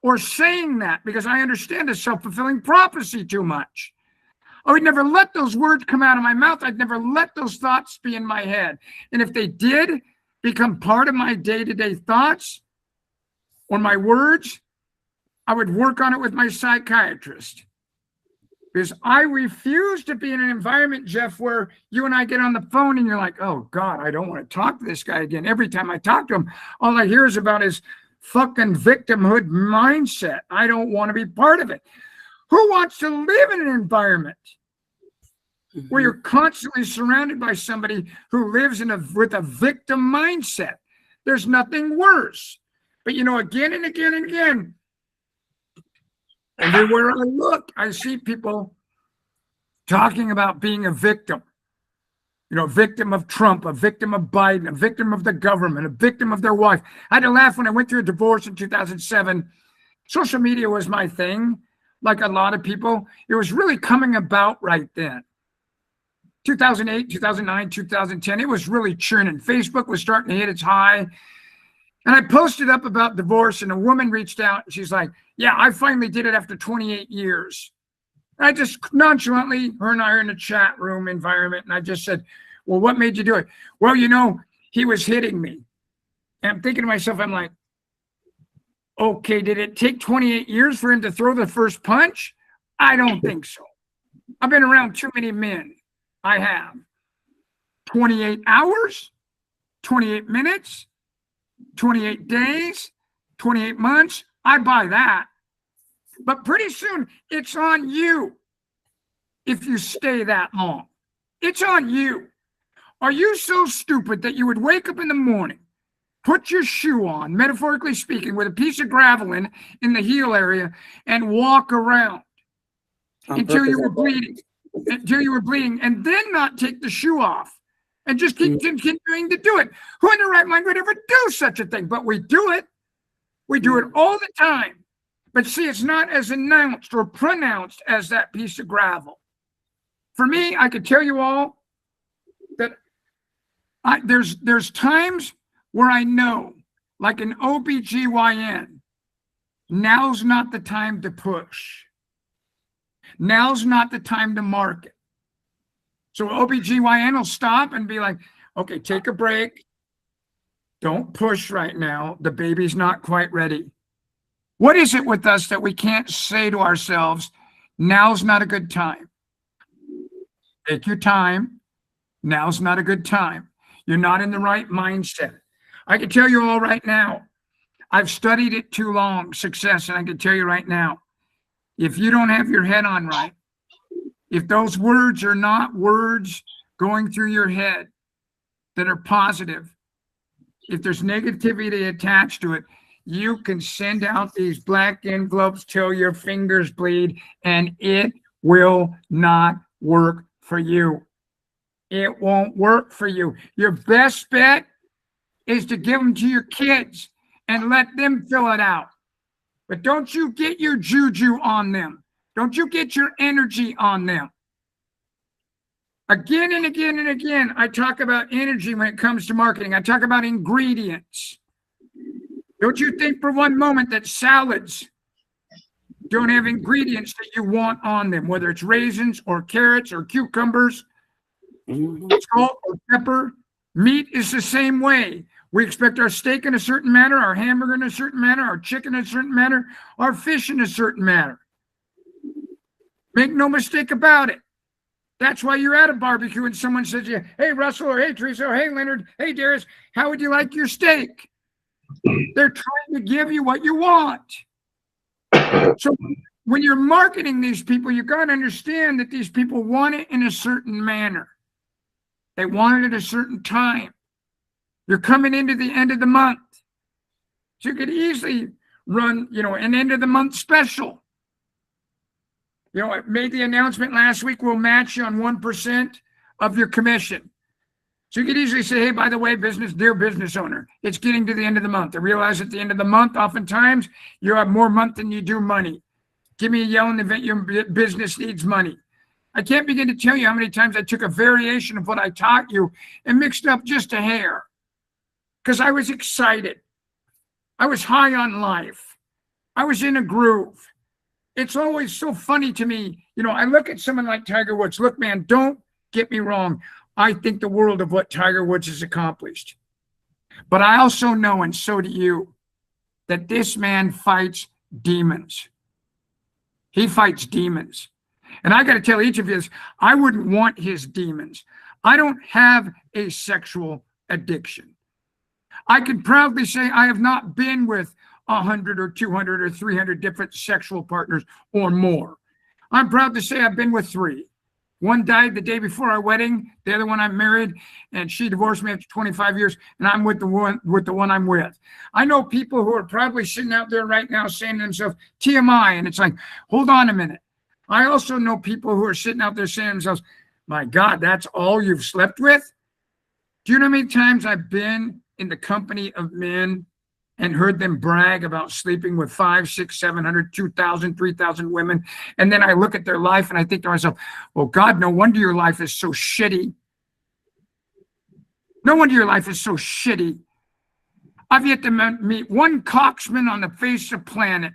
or saying that because I understand a self-fulfilling prophecy too much. I would never let those words come out of my mouth. I'd never let those thoughts be in my head. And if they did become part of my day-to-day thoughts or my words, I would work on it with my psychiatrist. Because I refuse to be in an environment, Jeff, where you and I get on the phone and you're like, oh, God, I don't want to talk to this guy again. Every time I talk to him, all I hear is about his fucking victimhood mindset. I don't want to be part of it. Who wants to live in an environment where you're constantly surrounded by somebody who lives with a victim mindset? There's nothing worse. But, you know, again and again and again, everywhere I look, I see people talking about being a victim. You know, a victim of Trump, a victim of Biden, a victim of the government, a victim of their wife. I had to laugh when I went through a divorce in 2007. Social media was my thing. Like a lot of people, it was really coming about right then. 2008, 2009, 2010, it was really churning. Facebook was starting to hit its high. And I posted up about divorce, and a woman reached out, and she's like, yeah, I finally did it after 28 years. And I just nonchalantly, her and I are in a chat room environment, and I just said, well, what made you do it? Well, you know, he was hitting me. And I'm thinking to myself, I'm like, okay, did it take 28 years for him to throw the first punch? I don't think so. I've been around too many men. I have. 28 hours, 28 minutes, 28 days, 28 months. I buy that. But pretty soon, it's on you if you stay that long. It's on you. Are you so stupid that you would wake up in the morning, put your shoe on, metaphorically speaking, with a piece of gravel in the heel area and walk around until you were bleeding, and then not take the shoe off and just keep continuing to do it? Who in their right mind would ever do such a thing? But we do it. We do it all the time. But see, it's not as announced or pronounced as that piece of gravel. For me, I could tell you all that there's times where I know, like an OBGYN, now's not the time to push. Now's not the time to market. So OBGYN will stop and be like, okay, take a break. Don't push right now. The baby's not quite ready. What is it with us that we can't say to ourselves, now's not a good time? Take your time. Now's not a good time. You're not in the right mindset. I can tell you all right now, I've studied it too long, success, and I can tell you right now, if you don't have your head on right, if those words are not words going through your head that are positive, if there's negativity attached to it, you can send out these black envelopes till your fingers bleed, and it will not work for you. It won't work for you. Your best bet is to give them to your kids and let them fill it out. But don't you get your juju on them. Don't you get your energy on them. Again and again and again, I talk about energy when it comes to marketing. I talk about ingredients. Don't you think for one moment that salads don't have ingredients that you want on them, whether it's raisins or carrots or cucumbers, salt or pepper. Meat is the same way. We expect our steak in a certain manner, our hamburger in a certain manner, our chicken in a certain manner, our fish in a certain manner. Make no mistake about it. That's why you're at a barbecue and someone says to you, hey, Russell, or hey, Teresa, or hey, Leonard, hey, Darius, how would you like your steak? They're trying to give you what you want. So when you're marketing these people, you got to understand that these people want it in a certain manner. They want it at a certain time. You're coming into the end of the month. So you could easily run, an end of the month special. I made the announcement last week, we'll match you on 1% of your commission. So you could easily say, hey, by the way, dear business owner, it's getting to the end of the month. I realize at the end of the month, oftentimes you have more month than you do money. Give me a yell in the event your business needs money. I can't begin to tell you how many times I took a variation of what I taught you and mixed up just a hair because I was excited. I was high on life. I was in a groove. It's always so funny to me. I look at someone like Tiger Woods. Look, man, don't get me wrong. I think the world of what Tiger Woods has accomplished. But I also know, and so do you, that this man fights demons. He fights demons. And I got to tell each of you this, I wouldn't want his demons. I don't have a sexual addiction. I can proudly say I have not been with 100 or 200 or 300 different sexual partners or more. I'm proud to say I've been with 3. One died the day before our wedding. The other one I'm married, and she divorced me after 25 years, and I'm with the one I'm with. I know people who are probably sitting out there right now saying to themselves, TMI, and it's like, hold on a minute. I also know people who are sitting out there saying to themselves, my God, that's all you've slept with? Do you know how many times I've been in the company of men and heard them brag about sleeping with 500, 600, 700, 2,000, 3,000 women. And then I look at their life and I think to myself, well, God, no wonder your life is so shitty. No wonder your life is so shitty. I've yet to meet one coxman on the face of the planet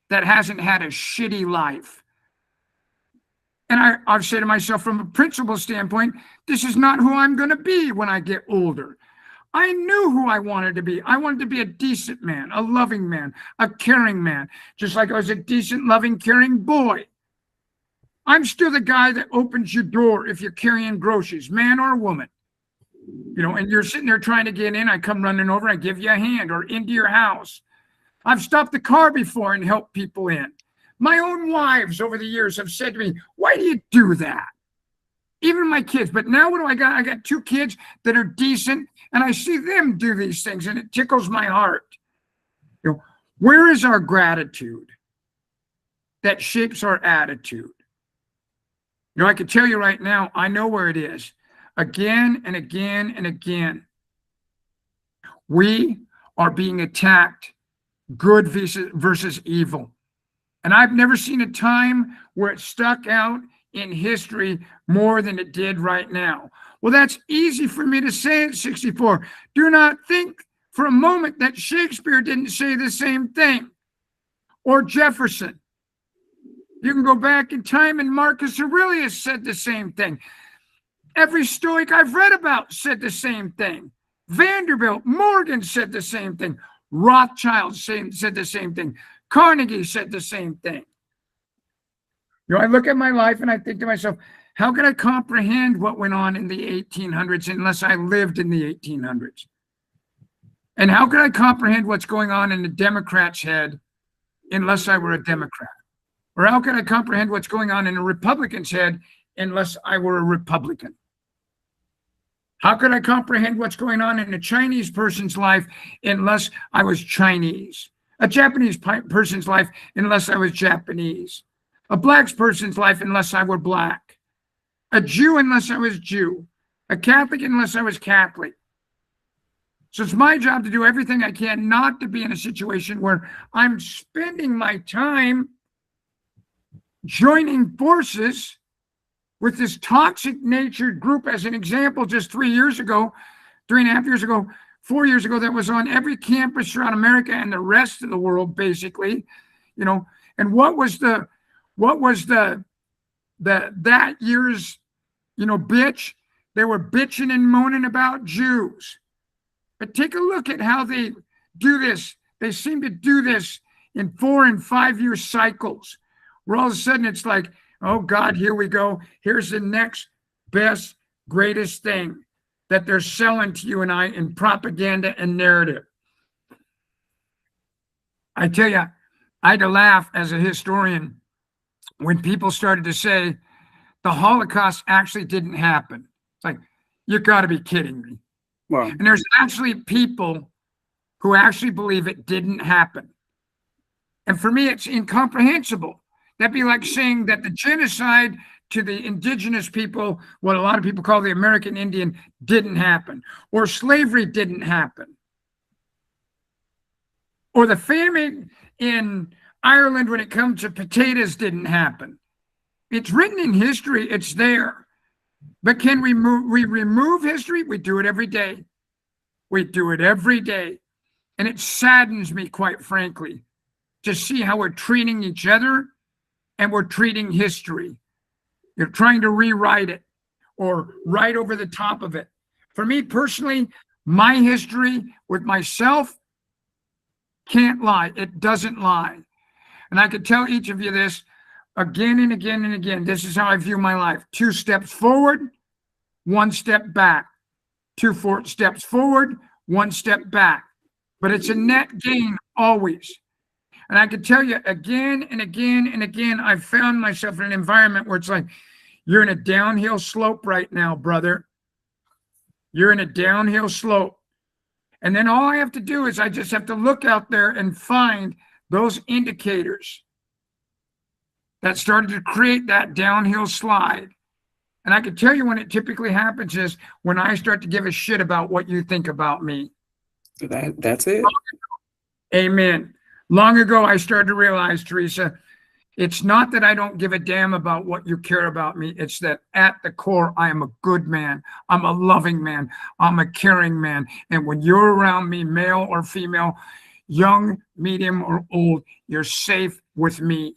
that hasn't had a shitty life. And I've said to myself, from a principle standpoint, this is not who I'm going to be when I get older. I knew who I wanted to be. I wanted to be a decent man, a loving man, a caring man, just like I was a decent, loving, caring boy. I'm still the guy that opens your door if you're carrying groceries, man or woman. And you're sitting there trying to get in. I come running over, I give you a hand, or into your house. I've stopped the car before and helped people in. My own wives over the years have said to me, why do you do that? Even my kids. But now what do I got? I got 2 kids that are decent, and I see them do these things, and it tickles my heart. Where is our gratitude that shapes our attitude? I can tell you right now, I know where it is. Again and again and again, we are being attacked, good versus evil. And I've never seen a time where it stuck out in history more than it did right now. Well, that's easy for me to say at 64. Do not think for a moment that Shakespeare didn't say the same thing, or Jefferson. You can go back in time and Marcus Aurelius said the same thing. Every Stoic I've read about said the same thing. Vanderbilt, Morgan said the same thing. Rothschild said the same thing. Carnegie said the same thing. I look at my life and I think to myself, how can I comprehend what went on in the 1800s unless I lived in the 1800s? And how can I comprehend what's going on in the Democrat's head unless I were a Democrat? Or how can I comprehend what's going on in a Republican's head unless I were a Republican? How could I comprehend what's going on in a Chinese person's life unless I was Chinese? A Japanese person's life unless I was Japanese? A black person's life unless I were black? A Jew unless I was Jew? A Catholic unless I was Catholic? So it's my job to do everything I can not to be in a situation where I'm spending my time joining forces with this toxic natured group. As an example, just 3 years ago, 3.5 years ago, 4 years ago, that was on every campus throughout America and the rest of the world, basically, and what was that year's, bitch? They were bitching and moaning about Jews. But take a look at how they do this. They seem to do this in 4 and 5 year cycles, where all of a sudden it's like, oh God, here we go. Here's the next best, greatest thing that they're selling to you and I in propaganda and narrative. I tell you, I had to laugh as a historian when people started to say the Holocaust actually didn't happen. It's like, you got to be kidding me. Well, And there's actually people who actually believe it didn't happen. And for me, it's incomprehensible. That'd be like saying that the genocide to the indigenous people, what a lot of people call the American Indian, didn't happen, or slavery didn't happen, or the famine in Ireland when it comes to potatoes didn't happen. It's written in history, it's there. But can we remove history? We do it every day. We do it every day. And it saddens me, quite frankly, to see how we're treating each other and we're treating history. You're trying to rewrite it or write over the top of it. For me personally, my history with myself can't lie. It doesn't lie. And I could tell each of you this again and again and again. This is how I view my life. 2 steps forward, 1 step back. 2 steps forward, 1 step back. But it's a net gain always. And I could tell you again and again and again, I've found myself in an environment where it's like, you're in a downhill slope right now, brother. You're in a downhill slope. And then all I have to do is I just have to look out there and find those indicators that started to create that downhill slide. And I can tell you when it typically happens is when I start to give a shit about what you think about me. that's it. Amen. Long ago, I started to realize, Teresa, it's not that I don't give a damn about what you care about me. It's that at the core, I am a good man. I'm a loving man. I'm a caring man. And when you're around me, male or female, young, medium, or old, you're safe with me.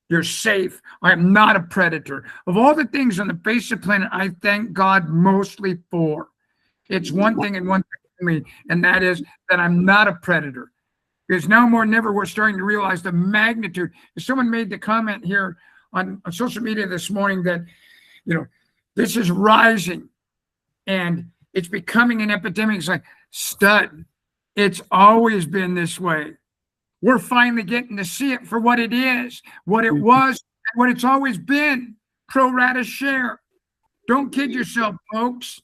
You're safe. I am not a predator. Of all the things on the face of the planet, I thank God mostly for. It's one thing and one thing only, and that is that I'm not a predator. Because now more than ever, we're starting to realize the magnitude. Someone made the comment here on social media this morning that, this is rising and it's becoming an epidemic. It's like, stud, it's always been this way. We're finally getting to see it for what it is, what it was, what it's always been. Pro rata share. Don't kid yourself, folks.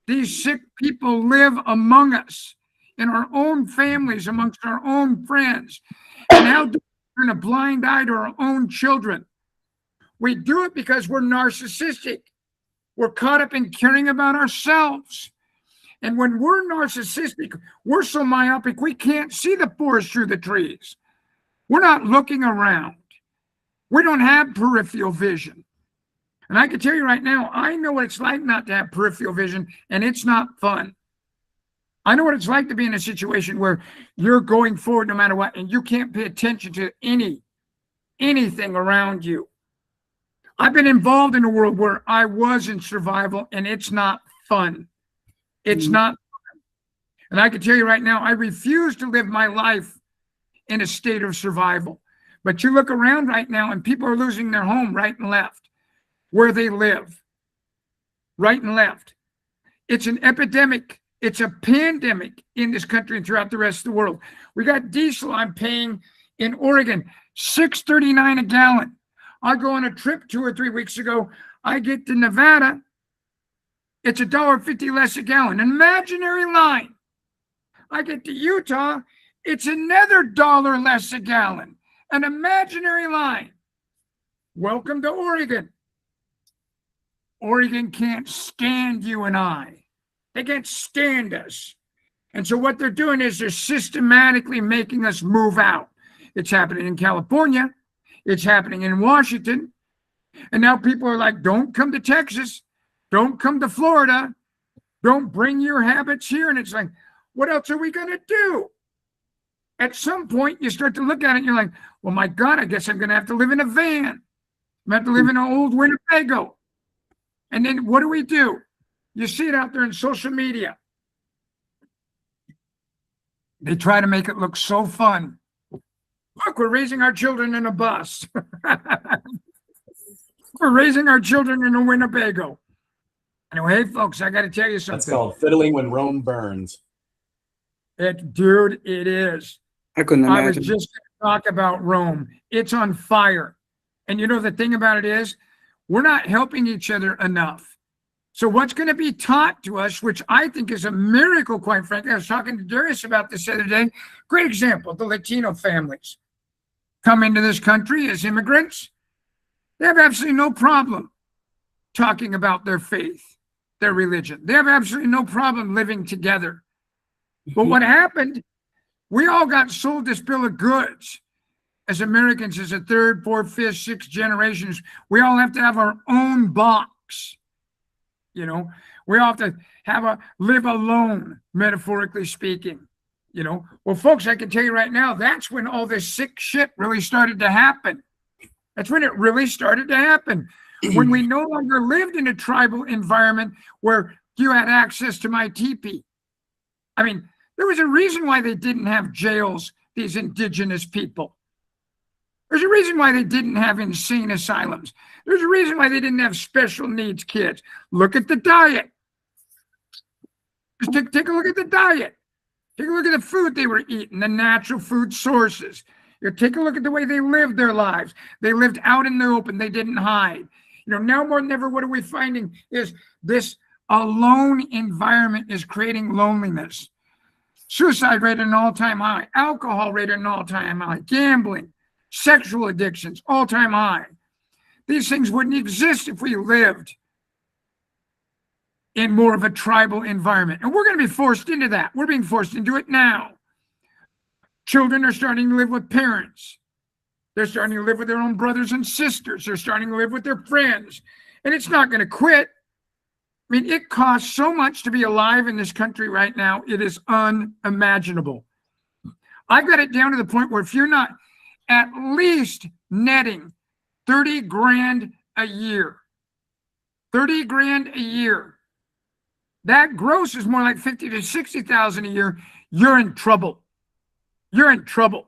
These sick people live among us, in our own families, amongst our own friends. And how do we turn a blind eye to our own children? We do it because we're narcissistic. We're caught up in caring about ourselves. And when we're narcissistic, we're so myopic, we can't see the forest through the trees. We're not looking around. We don't have peripheral vision. And I can tell you right now, I know what it's like not to have peripheral vision, and it's not fun. I know what it's like to be in a situation where you're going forward no matter what, and you can't pay attention to anything around you. I've been involved in a world where I was in survival, and it's not fun. It's not fun. And I can tell you right now, I refuse to live my life in a state of survival. But you look around right now, and people are losing their home right and left, where they live, right and left. It's an epidemic. It's a pandemic in this country and throughout the rest of the world. We got diesel I'm paying in Oregon, $6.39 a gallon. I go on a trip 2 or 3 weeks ago. I get to Nevada. It's $1.50 less a gallon. An imaginary line. I get to Utah. It's another $1 less a gallon. An imaginary line. Welcome to Oregon. Oregon can't stand you and I. They can't stand us. And so what they're doing is they're systematically making us move out. It's happening in California. It's happening in Washington. And now people are like, don't come to Texas. Don't come to Florida. Don't bring your habits here. And it's like, what else are we going to do? At some point, you start to look at it and you're like, well, my God, I guess I'm going to have to live in a van. I'm going to have to live in an old Winnebago. And then what do? You see it out there in social media. They try to make it look so fun. Look, we're raising our children in a bus. We're raising our children in a Winnebago. Anyway, hey, folks, I got to tell you something. That's called fiddling when Rome burns. Dude, it is. I couldn't I was imagine. just going to talk about Rome. It's on fire. And you know, the thing about it is, we're not helping each other enough. So what's going to be taught to us, which I think is a miracle, quite frankly. I was talking to Darius about this the other day. Great example, the Latino families come into this country as immigrants. They have absolutely no problem talking about their faith, their religion. They have absolutely no problem living together. But what happened, we all got sold this bill of goods as Americans, as a third, fourth, fifth, sixth generations. We all have to have our own box. You know, we all have to live alone, metaphorically speaking. You know, well, folks, I can tell you right now, that's when all this sick shit really started to happen. That's when it really started to happen. When we no longer lived in a tribal environment where you had access to my teepee. I mean, there was a reason why they didn't have jails, these indigenous people. There's a reason why they didn't have insane asylums. There's a reason why they didn't have special needs kids. Look at the diet. Just take a look at the diet. Take a look at the food they were eating, the natural food sources. You take a look at the way they lived their lives. They lived out in the open. They didn't hide. You know, now more than ever, what are we finding is this alone environment is creating loneliness. Suicide rate at an all-time high. Alcohol rate at an all-time high. Gambling, sexual addictions, all-time high. These things wouldn't exist if we lived in more of a tribal environment. And we're going to be forced into that. We're being forced into it now. Children are starting to live with parents. They're starting to live with their own brothers and sisters. They're starting to live with their friends. And it's not going to quit. I mean, it costs so much to be alive in this country right now. It is unimaginable. I've got it down to the point where if you're not at least netting 30 grand a year, 30 grand a year, that gross is more like 50 to 60,000 a year. You're in trouble. You're in trouble.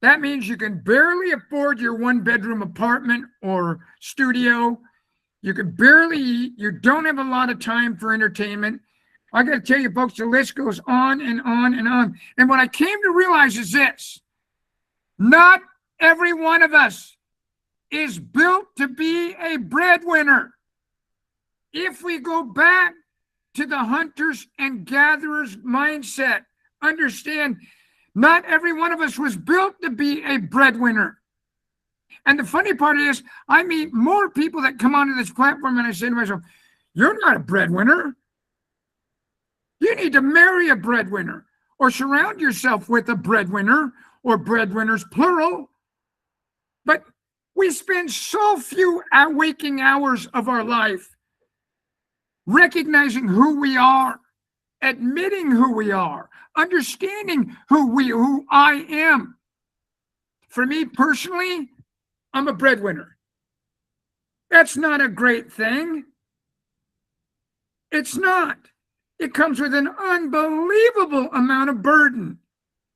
That means you can barely afford your one-bedroom apartment or studio. You can barely eat. You don't have a lot of time for entertainment. I got to tell you, folks, the list goes on and on and on. And what I came to realize is this. Not every one of us is built to be a breadwinner. If we go back to the hunters and gatherers mindset, understand not every one of us was built to be a breadwinner. And the funny part is, I meet more people that come onto this platform and I say to myself, you're not a breadwinner. You need to marry a breadwinner or surround yourself with a breadwinner or breadwinners, plural. But we spend so few waking hours of our life recognizing who we are, admitting who we are, understanding who I am. For me personally, I'm a breadwinner. That's not a great thing. It's not. It comes with an unbelievable amount of burden,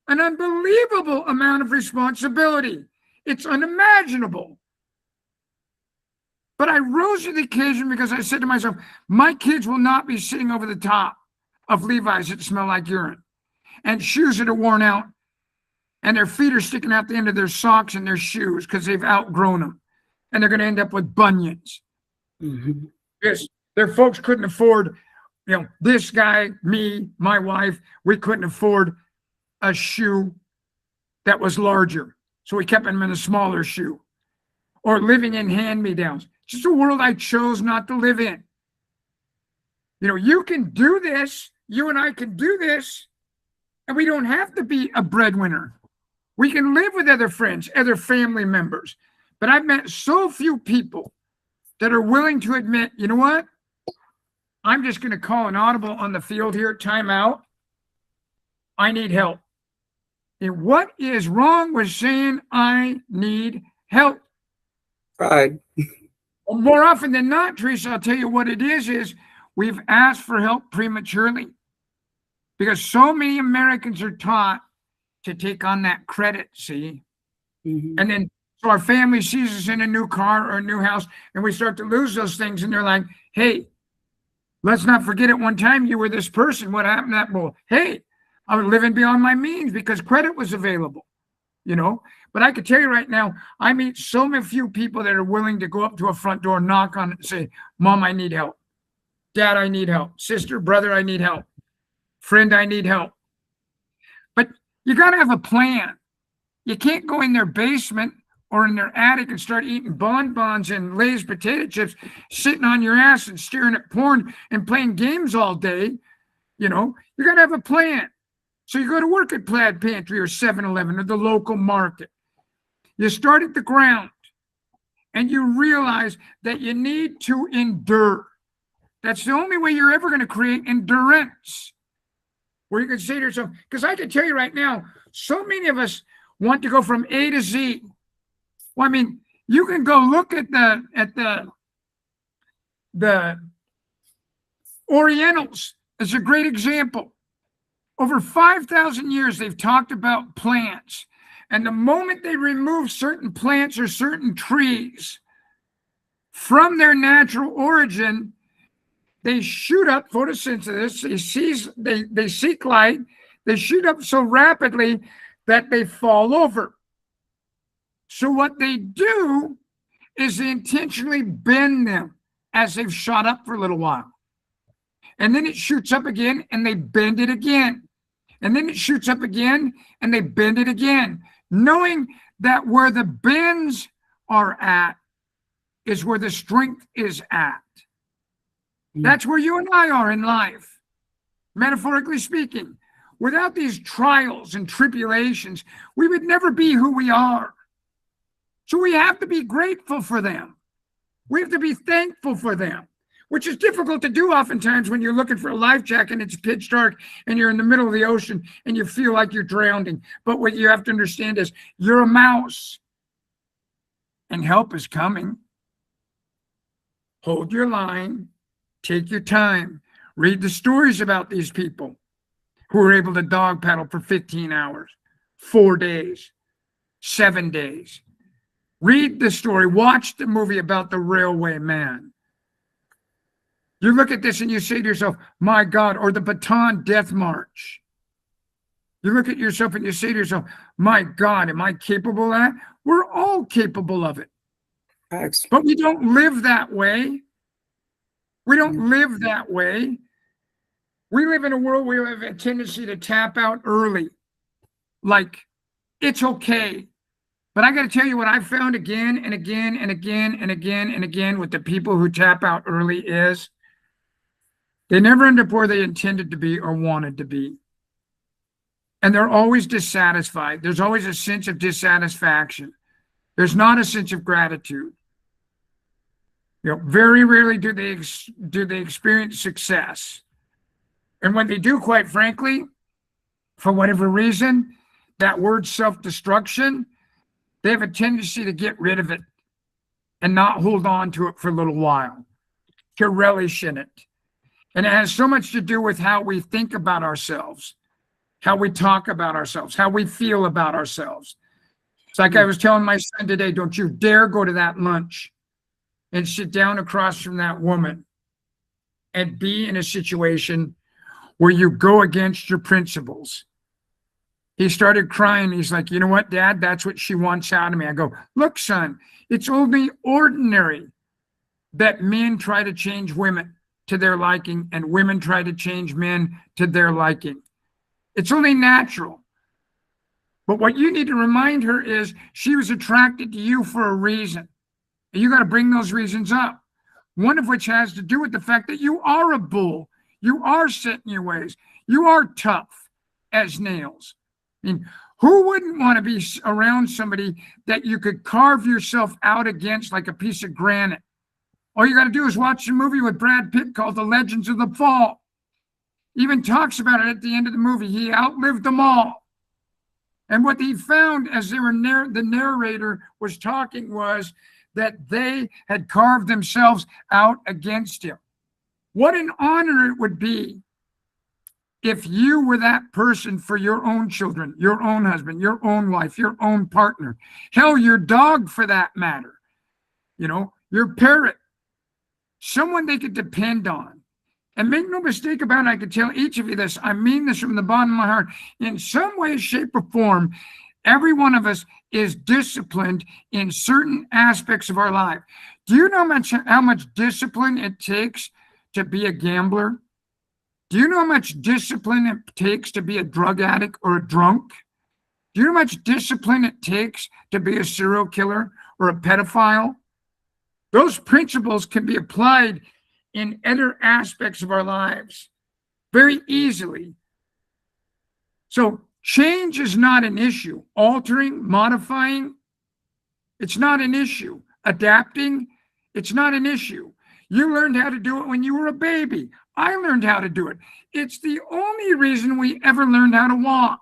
an unbelievable amount of responsibility. It's unimaginable. But I rose to the occasion because I said to myself, my kids will not be sitting over the top of Levi's that smell like urine and shoes that are worn out and their feet are sticking out the end of their socks and their shoes because they've outgrown them. And they're going to end up with bunions. Mm-hmm. Yes, their folks couldn't afford, you know, this guy, me, my wife, we couldn't afford a shoe that was larger. So we kept them in a smaller shoe. Or living in hand-me-downs. Just a world I chose not to live in. You know, you can do this. You and I can do this. And we don't have to be a breadwinner. We can live with other friends, other family members. But I've met so few people that are willing to admit, you know what? I'm just going to call an audible on the field here, timeout. I need help. And what is wrong with saying I need help? Pride. Well, more often than not, Teresa, I'll tell you what it is we've asked for help prematurely because so many Americans are taught to take on that credit, see? Mhm. And then so our family sees us in a new car or a new house, and we start to lose those things, and they're like, hey, let's not forget at one time you were this person. What happened to that? Well, hey, I was living beyond my means because credit was available, you know? But I could tell you right now, I meet so many few people that are willing to go up to a front door, knock on it, and say, Mom, I need help. Dad, I need help. Sister, brother, I need help. Friend, I need help. But you got to have a plan. You can't go in their basement or in their attic and start eating bonbons and Lay's potato chips, sitting on your ass and staring at porn and playing games all day. You know, you got to have a plan. So you go to work at Plaid Pantry or 7-Eleven or the local market. You start at the ground and you realize that you need to endure. That's the only way you're ever going to create endurance. Where you can say to yourself, because I can tell you right now, so many of us want to go from A to Z. Well, I mean, you can go look at the Orientals as a great example. Over 5,000 years, they've talked about plants. And the moment they remove certain plants or certain trees from their natural origin, they shoot up photosynthesis, they seek light, they shoot up so rapidly that they fall over. So what they do is they intentionally bend them as they've shot up for a little while. And then it shoots up again and they bend it again. And then it shoots up again and they bend it again, knowing that where the bends are at is where the strength is at. That's where you and I are in life, metaphorically speaking. Without these trials and tribulations, we would never be who we are. So we have to be grateful for them. We have to be thankful for them, which is difficult to do oftentimes when you're looking for a life jacket and it's pitch dark and you're in the middle of the ocean and you feel like you're drowning. But what you have to understand is you're a mouse and help is coming. Hold your line. Take your time. Read the stories about these people who were able to dog paddle for 15 hours, 4 days, 7 days. Read the story. Watch the movie about the Railway Man. You look at this and you say to yourself, my God, or the Bataan Death March. You look at yourself and you say to yourself, my God, am I capable of that? We're all capable of it. Thanks. But we don't live that way. We don't live that way. We live in a world where we have a tendency to tap out early. Like, it's okay. But I got to tell you what I found again and again and again and again and again with the people who tap out early is they never end up where they intended to be or wanted to be. And they're always dissatisfied. There's always a sense of dissatisfaction. There's not a sense of gratitude. You know, very rarely do they experience success. And when they do, quite frankly, for whatever reason, that word self-destruction, they have a tendency to get rid of it and not hold on to it for a little while, to relish in it. And it has so much to do with how we think about ourselves, how we talk about ourselves, how we feel about ourselves. It's like I was telling my son today, don't you dare go to that lunch and sit down across from that woman and be in a situation where you go against your principles. He started crying. He's like, you know what, Dad? That's what she wants out of me. I go, look, son, it's only ordinary that men try to change women to their liking and women try to change men to their liking. It's only natural. But what you need to remind her is she was attracted to you for a reason. And you got to bring those reasons up. One of which has to do with the fact that you are a bull. You are set in your ways. You are tough as nails. I mean, who wouldn't want to be around somebody that you could carve yourself out against like a piece of granite? All you got to do is watch the movie with Brad Pitt called The Legends of the Fall. Even talks about it at the end of the movie. He outlived them all. And what he found as they were the narrator was talking was that they had carved themselves out against him. What an honor it would be if you were that person for your own children, your own husband, your own wife, your own partner, hell, your dog for that matter, you know, your parrot, someone they could depend on. And make no mistake about it, I can tell each of you this, I mean this from the bottom of my heart. In some way, shape, or form, every one of us is disciplined in certain aspects of our life. Do you know how much discipline it takes to be a gambler? Do you know how much discipline it takes to be a drug addict or a drunk? Do you know how much discipline it takes to be a serial killer or a pedophile? Those principles can be applied in other aspects of our lives very easily. So change is not an issue. Altering, modifying, it's not an issue. Adapting, it's not an issue. You learned how to do it when you were a baby. I learned how to do it. It's the only reason we ever learned how to walk.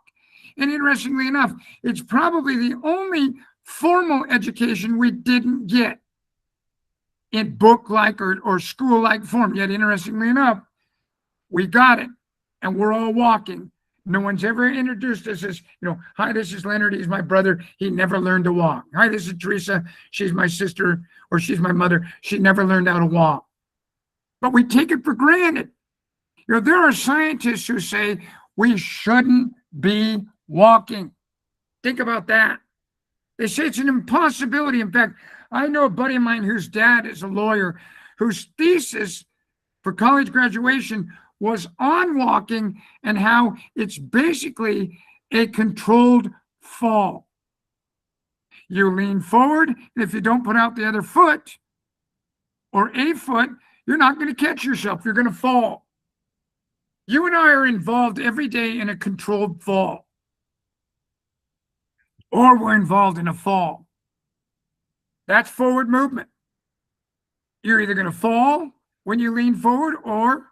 And interestingly enough, it's probably the only formal education we didn't get in book-like or school-like form. Yet, interestingly enough, we got it, and we're all walking. No one's ever introduced us as, you know, hi, this is Leonard. He's my brother. He never learned to walk. Hi, this is Teresa. She's my sister, or she's my mother. She never learned how to walk. But we take it for granted. You know, there are scientists who say we shouldn't be walking. Think about that. They say it's an impossibility. In fact, I know a buddy of mine whose dad is a lawyer, whose thesis for college graduation was on walking and how it's basically a controlled fall. You lean forward, and if you don't put out the other foot or a foot, you're not going to catch yourself. You're going to fall. You and I are involved every day in a controlled fall, or we're involved in a fall. That's forward movement. You're either going to fall when you lean forward, or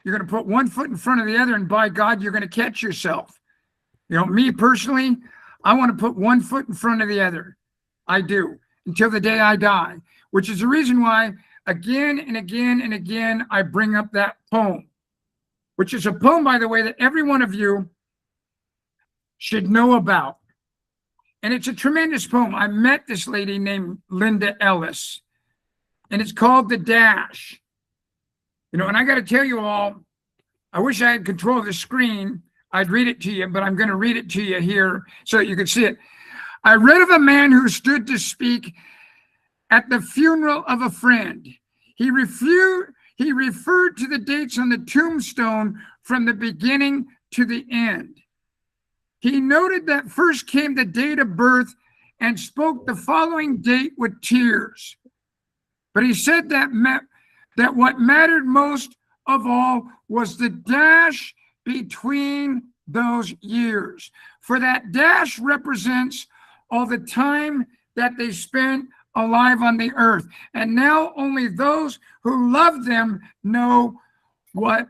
you're going to put one foot in front of the other, and by God, you're going to catch yourself. You know, me personally, I want to put one foot in front of the other. I do, until the day I die, which is the reason why again and again and again I bring up that poem, which is a poem, by the way, that every one of you should know about. And it's a tremendous poem. I met this lady named Linda Ellis, and it's called The Dash. You know, and I got to tell you all, I wish I had control of the screen. I'd read it to you, but I'm going to read it to you here so that you can see it. I read of a man who stood to speak at the funeral of a friend. He referred to the dates on the tombstone from the beginning to the end. He noted that first came the date of birth and spoke the following date with tears. But he said that what mattered most of all was the dash between those years. For that dash represents all the time that they spent alive on the earth. And now only those who love them know what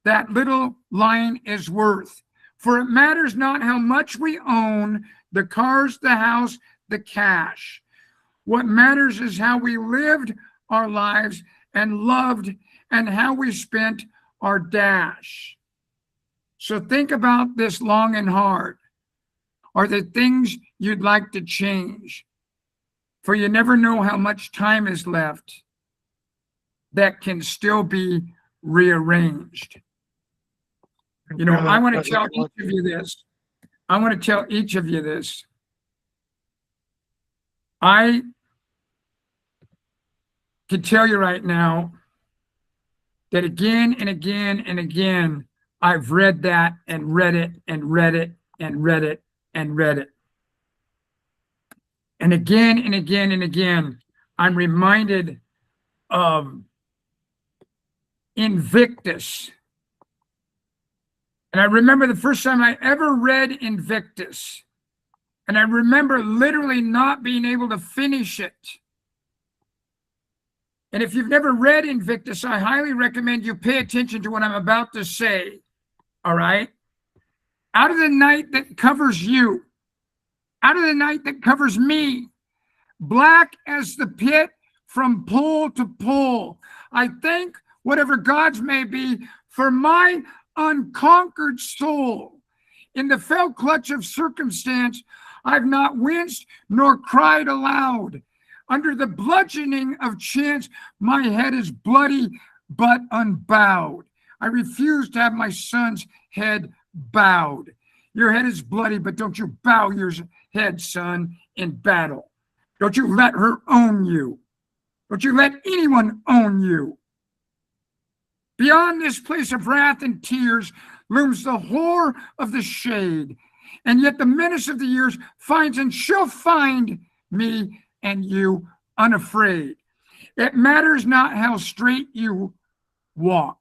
that little line is worth. For it matters not how much we own, the cars, the house, the cash. What matters is how we lived our lives and loved, and how we spent our dash. So think about this long and hard. Are there things you'd like to change? For you never know how much time is left that can still be rearranged. You know, I want to tell each of you this. I want to tell each of you this. I can tell you right now that again and again and again, I've read that and read it and read it and read it and read it. And again and again and again, I'm reminded of Invictus. And I remember the first time I ever read Invictus. And I remember literally not being able to finish it. And if you've never read Invictus, I highly recommend you pay attention to what I'm about to say. All right? Out of the night that covers you, out of the night that covers me, black as the pit from pole to pole, I thank whatever gods may be for my unconquered soul. In the fell clutch of circumstance, I've not winced nor cried aloud. Under the bludgeoning of chance, my head is bloody but unbowed. I refuse to have my son's head bowed. Your head is bloody, but don't you bow your head, son, in battle. Don't you let her own you. Don't you let anyone own you. Beyond this place of wrath and tears looms the horror of the shade, and yet the menace of the years finds and shall find me and you unafraid. It matters not how straight you walk.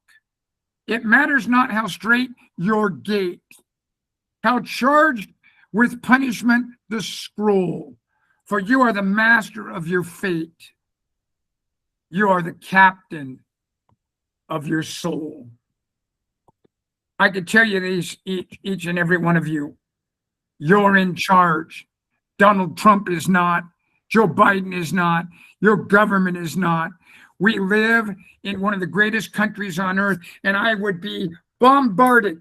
It matters not how straight your gait, how charged with punishment the scroll, for you are the master of your fate. You are the captain of your soul. I could tell you these, each and every one of you. You're in charge. Donald Trump is not. Joe Biden is not. Your government is not. We live in one of the greatest countries on earth, and I would be bombarded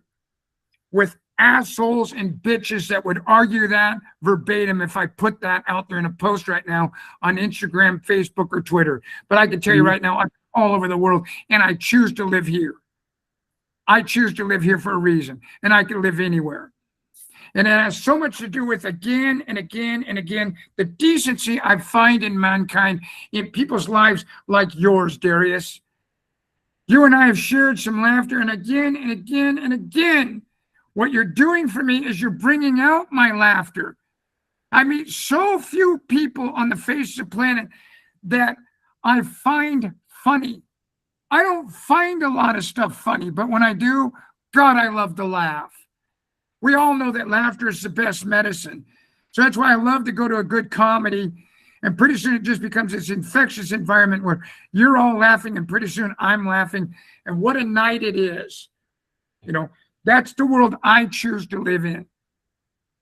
with assholes and bitches that would argue that verbatim if I put that out there in a post right now on Instagram, Facebook, or Twitter. But I can tell you right now, I'm all over the world, and I choose to live here. I choose to live here for a reason, and I can live anywhere. And it has so much to do with, again and again and again, the decency I find in mankind, in people's lives like yours, Darius. You and I have shared some laughter, and again and again and again, what you're doing for me is you're bringing out my laughter. I meet so few people on the face of the planet that I find funny. I don't find a lot of stuff funny, but when I do, God, I love to laugh. We all know that laughter is the best medicine. So that's why I love to go to a good comedy. And pretty soon it just becomes this infectious environment where you're all laughing and pretty soon I'm laughing. And what a night it is. You know, that's the world I choose to live in.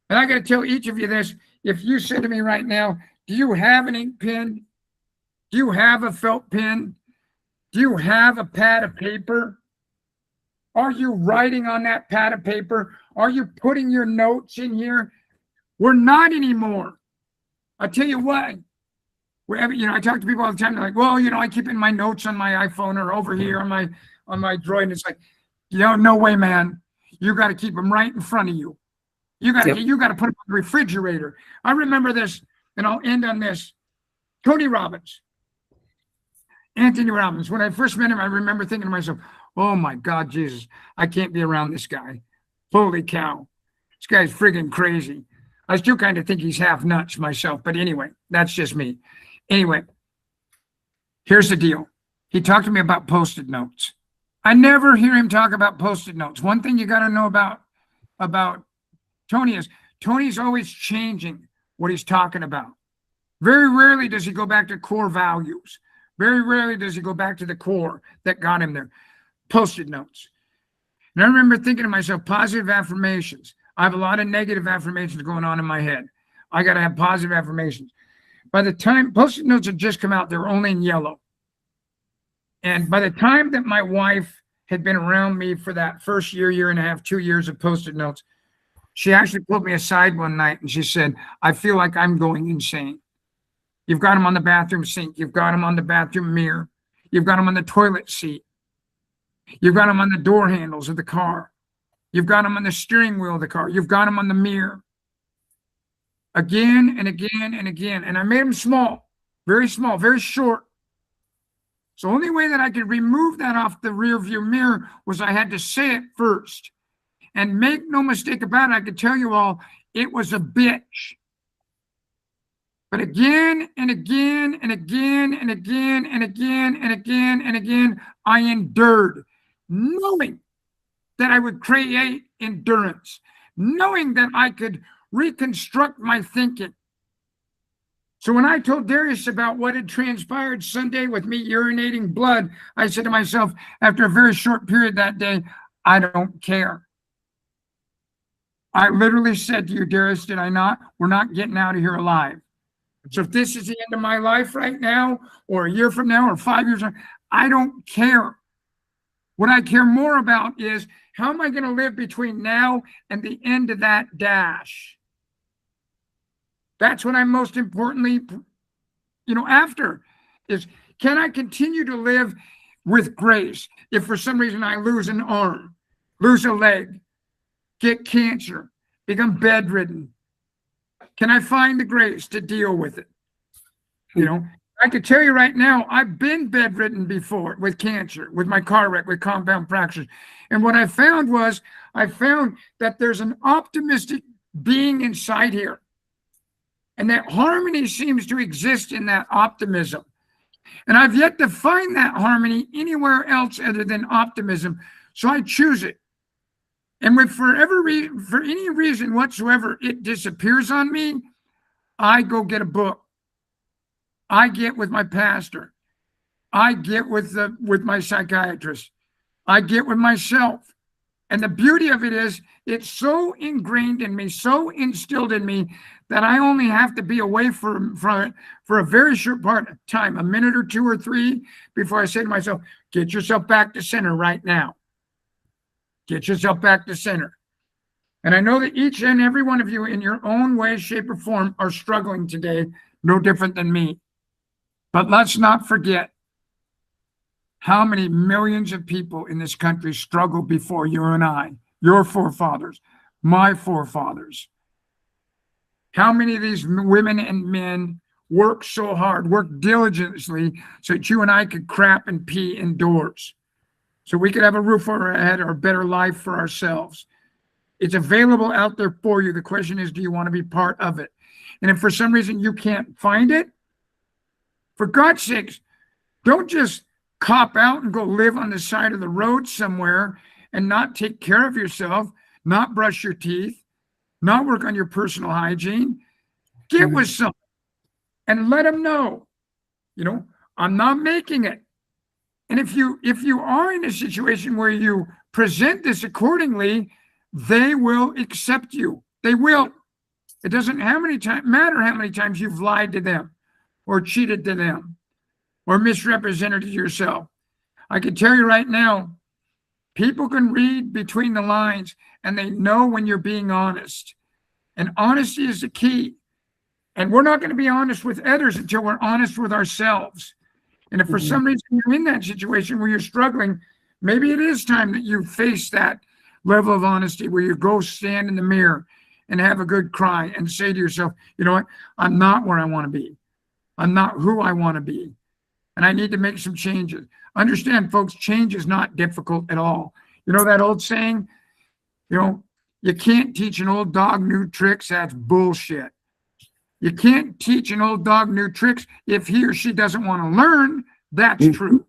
And I got to tell each of you this. If you said to me right now, do you have an ink pen? Do you have a felt pen? Do you have a pad of paper? Are you writing on that pad of paper? Are you putting your notes in here? We're not anymore. I'll tell you what. Wherever, I talk to people all the time. They're like, well, I keep in my notes on my iPhone or over here on my Droid. And it's like, no way, man. You got to keep them right in front of you. You got to put them on the refrigerator. I remember this, and I'll end on this. Tony Robbins. Anthony Robbins. When I first met him, I remember thinking to myself, oh my God, Jesus, I can't be around this guy. Holy cow. This guy's friggin' crazy. I still kind of think he's half nuts myself, but anyway, that's just me. Anyway, here's the deal. He talked to me about Post-it notes. I never hear him talk about Post-it notes. One thing you got to know about Tony is Tony's always changing what he's talking about. Very rarely does he go back to core values. Very rarely does he go back to the core that got him there. Post-it notes. And I remember thinking to myself, positive affirmations. I have a lot of negative affirmations going on in my head. I got to have positive affirmations. By the time Post-it notes had just come out, they were only in yellow. And by the time that my wife had been around me for that first year and a half, 2 years of Post-it notes, she actually pulled me aside one night and she said, I feel like I'm going insane. You've got them on the bathroom sink. You've got them on the bathroom mirror. You've got them on the toilet seat. You've got them on the door handles of the car. You've got them on the steering wheel of the car. You've got them on the mirror. Again and again and again. And I made them small, very short. So the only way that I could remove that off the rear view mirror was I had to say it first. And make no mistake about it, I could tell you all, it was a bitch. But again and again and again and again and again and again and again, I endured, knowing that I would create endurance, knowing that I could reconstruct my thinking. So when I told Darius about what had transpired Sunday with me urinating blood, I said to myself, after a very short period that day, I don't care. I literally said to you, Darius, did I not? We're not getting out of here alive. So if this is the end of my life right now, or a year from now, or 5 years from now, I don't care. What I care more about is how am I going to live between now and the end of that dash? That's what I'm most importantly, after is, can I continue to live with grace if for some reason I lose an arm, lose a leg, get cancer, become bedridden? Can I find the grace to deal with it? I could tell you right now, I've been bedridden before with cancer, with my car wreck, with compound fractures. And what I found that there's an optimistic being inside here. And that harmony seems to exist in that optimism. And I've yet to find that harmony anywhere else other than optimism. So I choose it. And for any reason whatsoever, it disappears on me, I go get a book. I get with my pastor. I get with my psychiatrist. I get with myself. And the beauty of it is, it's so ingrained in me, so instilled in me, that I only have to be away from it for a very short part of time, a minute or two or three, before I say to myself, get yourself back to center right now. Get yourself back to center. And I know that each and every one of you in your own way, shape, or form are struggling today, no different than me. But let's not forget how many millions of people in this country struggled before you and I, your forefathers, my forefathers. How many of these women and men worked so hard, worked diligently, so that you and I could crap and pee indoors, so we could have a roof over our head or a better life for ourselves. It's available out there for you. The question is, do you want to be part of it? And if for some reason you can't find it, for God's sakes, don't just cop out and go live on the side of the road somewhere and not take care of yourself, not brush your teeth, not work on your personal hygiene. Get with someone and let them know, I'm not making it. And if you are in a situation where you present this accordingly, they will accept you. They will. It doesn't matter how many times you've lied to them or cheated to them or misrepresented yourself. I can tell you right now, people can read between the lines and they know when you're being honest. And honesty is the key. And we're not going to be honest with others until we're honest with ourselves. And if for some reason you're in that situation where you're struggling, maybe it is time that you face that level of honesty where you go stand in the mirror and have a good cry and say to yourself, you know what? I'm not where I want to be. I'm not who I want to be. And I need to make some changes. Understand, folks, change is not difficult at all. You know that old saying, you can't teach an old dog new tricks. That's bullshit. You can't teach an old dog new tricks if he or she doesn't want to learn. That's true.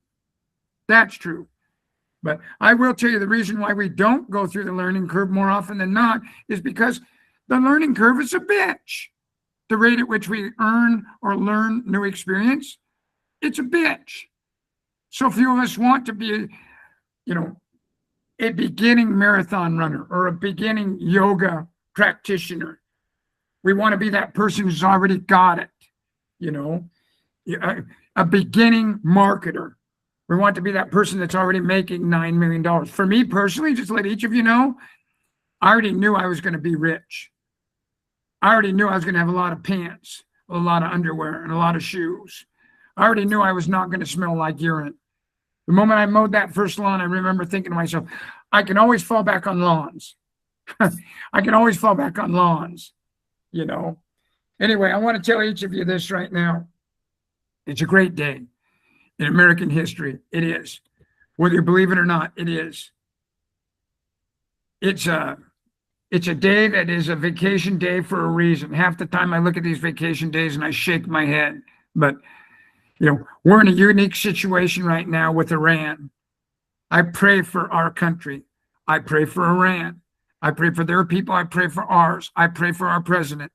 That's true. But I will tell you the reason why we don't go through the learning curve more often than not is because the learning curve is a bitch. The rate at which we earn or learn new experience, it's a bitch. So few of us want to be, a beginning marathon runner or a beginning yoga practitioner. We want to be that person who's already got it, a beginning marketer. We want to be that person that's already making $9 million. For me personally, just to let each of you know, I already knew I was going to be rich. I already knew I was going to have a lot of pants, a lot of underwear, and a lot of shoes. I already knew I was not going to smell like urine. The moment I mowed that first lawn, I remember thinking to myself, I can always fall back on lawns. I can always fall back on lawns, Anyway, I want to tell each of you this right now. It's a great day in American history. It is. Whether you believe it or not, it is. It's a day that is a vacation day for a reason. Half the time I look at these vacation days and I shake my head. But, we're in a unique situation right now with Iran. I pray for our country. I pray for Iran. I pray for their people. I pray for ours. I pray for our president.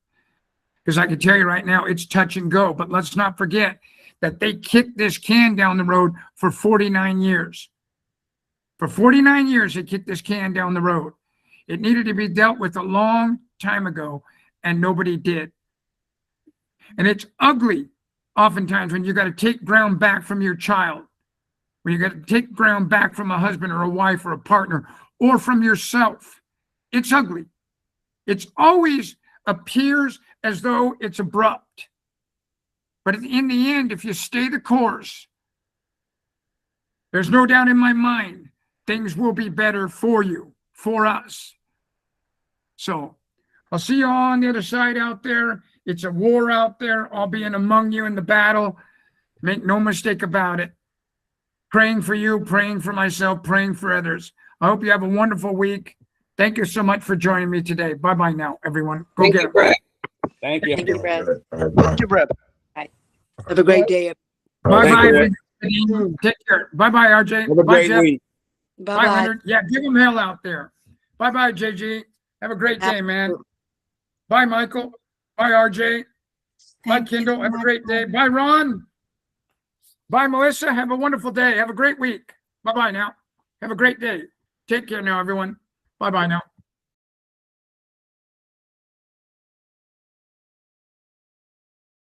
Because I can tell you right now, it's touch and go. But let's not forget that they kicked this can down the road for 49 years. For 49 years, they kicked this can down the road. It needed to be dealt with a long time ago, and nobody did. And it's ugly, oftentimes, when you got to take ground back from your child. where you got to take ground back from a husband or a wife or a partner or from yourself. It's ugly. It's always appears as though it's abrupt. But in the end, if you stay the course, there's no doubt in my mind, things will be better for you, for us. So I'll see you all on the other side out there. It's a war out there. I'll be in among you in the battle. Make no mistake about it. Praying for you, praying for myself, praying for others. I hope you have a wonderful week. Thank you so much for joining me today. Bye-bye now, everyone. Go Thank get you, it. Brad. Thank you. Thank you, Brad. Thank you, Brad. Have a great day. Bye-bye. Take care. Bye-bye, RJ. Have a Bye, great Jeff. week. Bye, Bye-bye. Leonard. Yeah, give them hell out there. Bye-bye, JG. Have a great day, man. Bye, Michael. Bye, RJ. Bye, Thank you Kendall. so Have a much. great day. Bye, Ron. Bye, Melissa. Have a wonderful day. Have a great week. Bye-bye now. Have a great day. Take care now, everyone. Bye-bye now.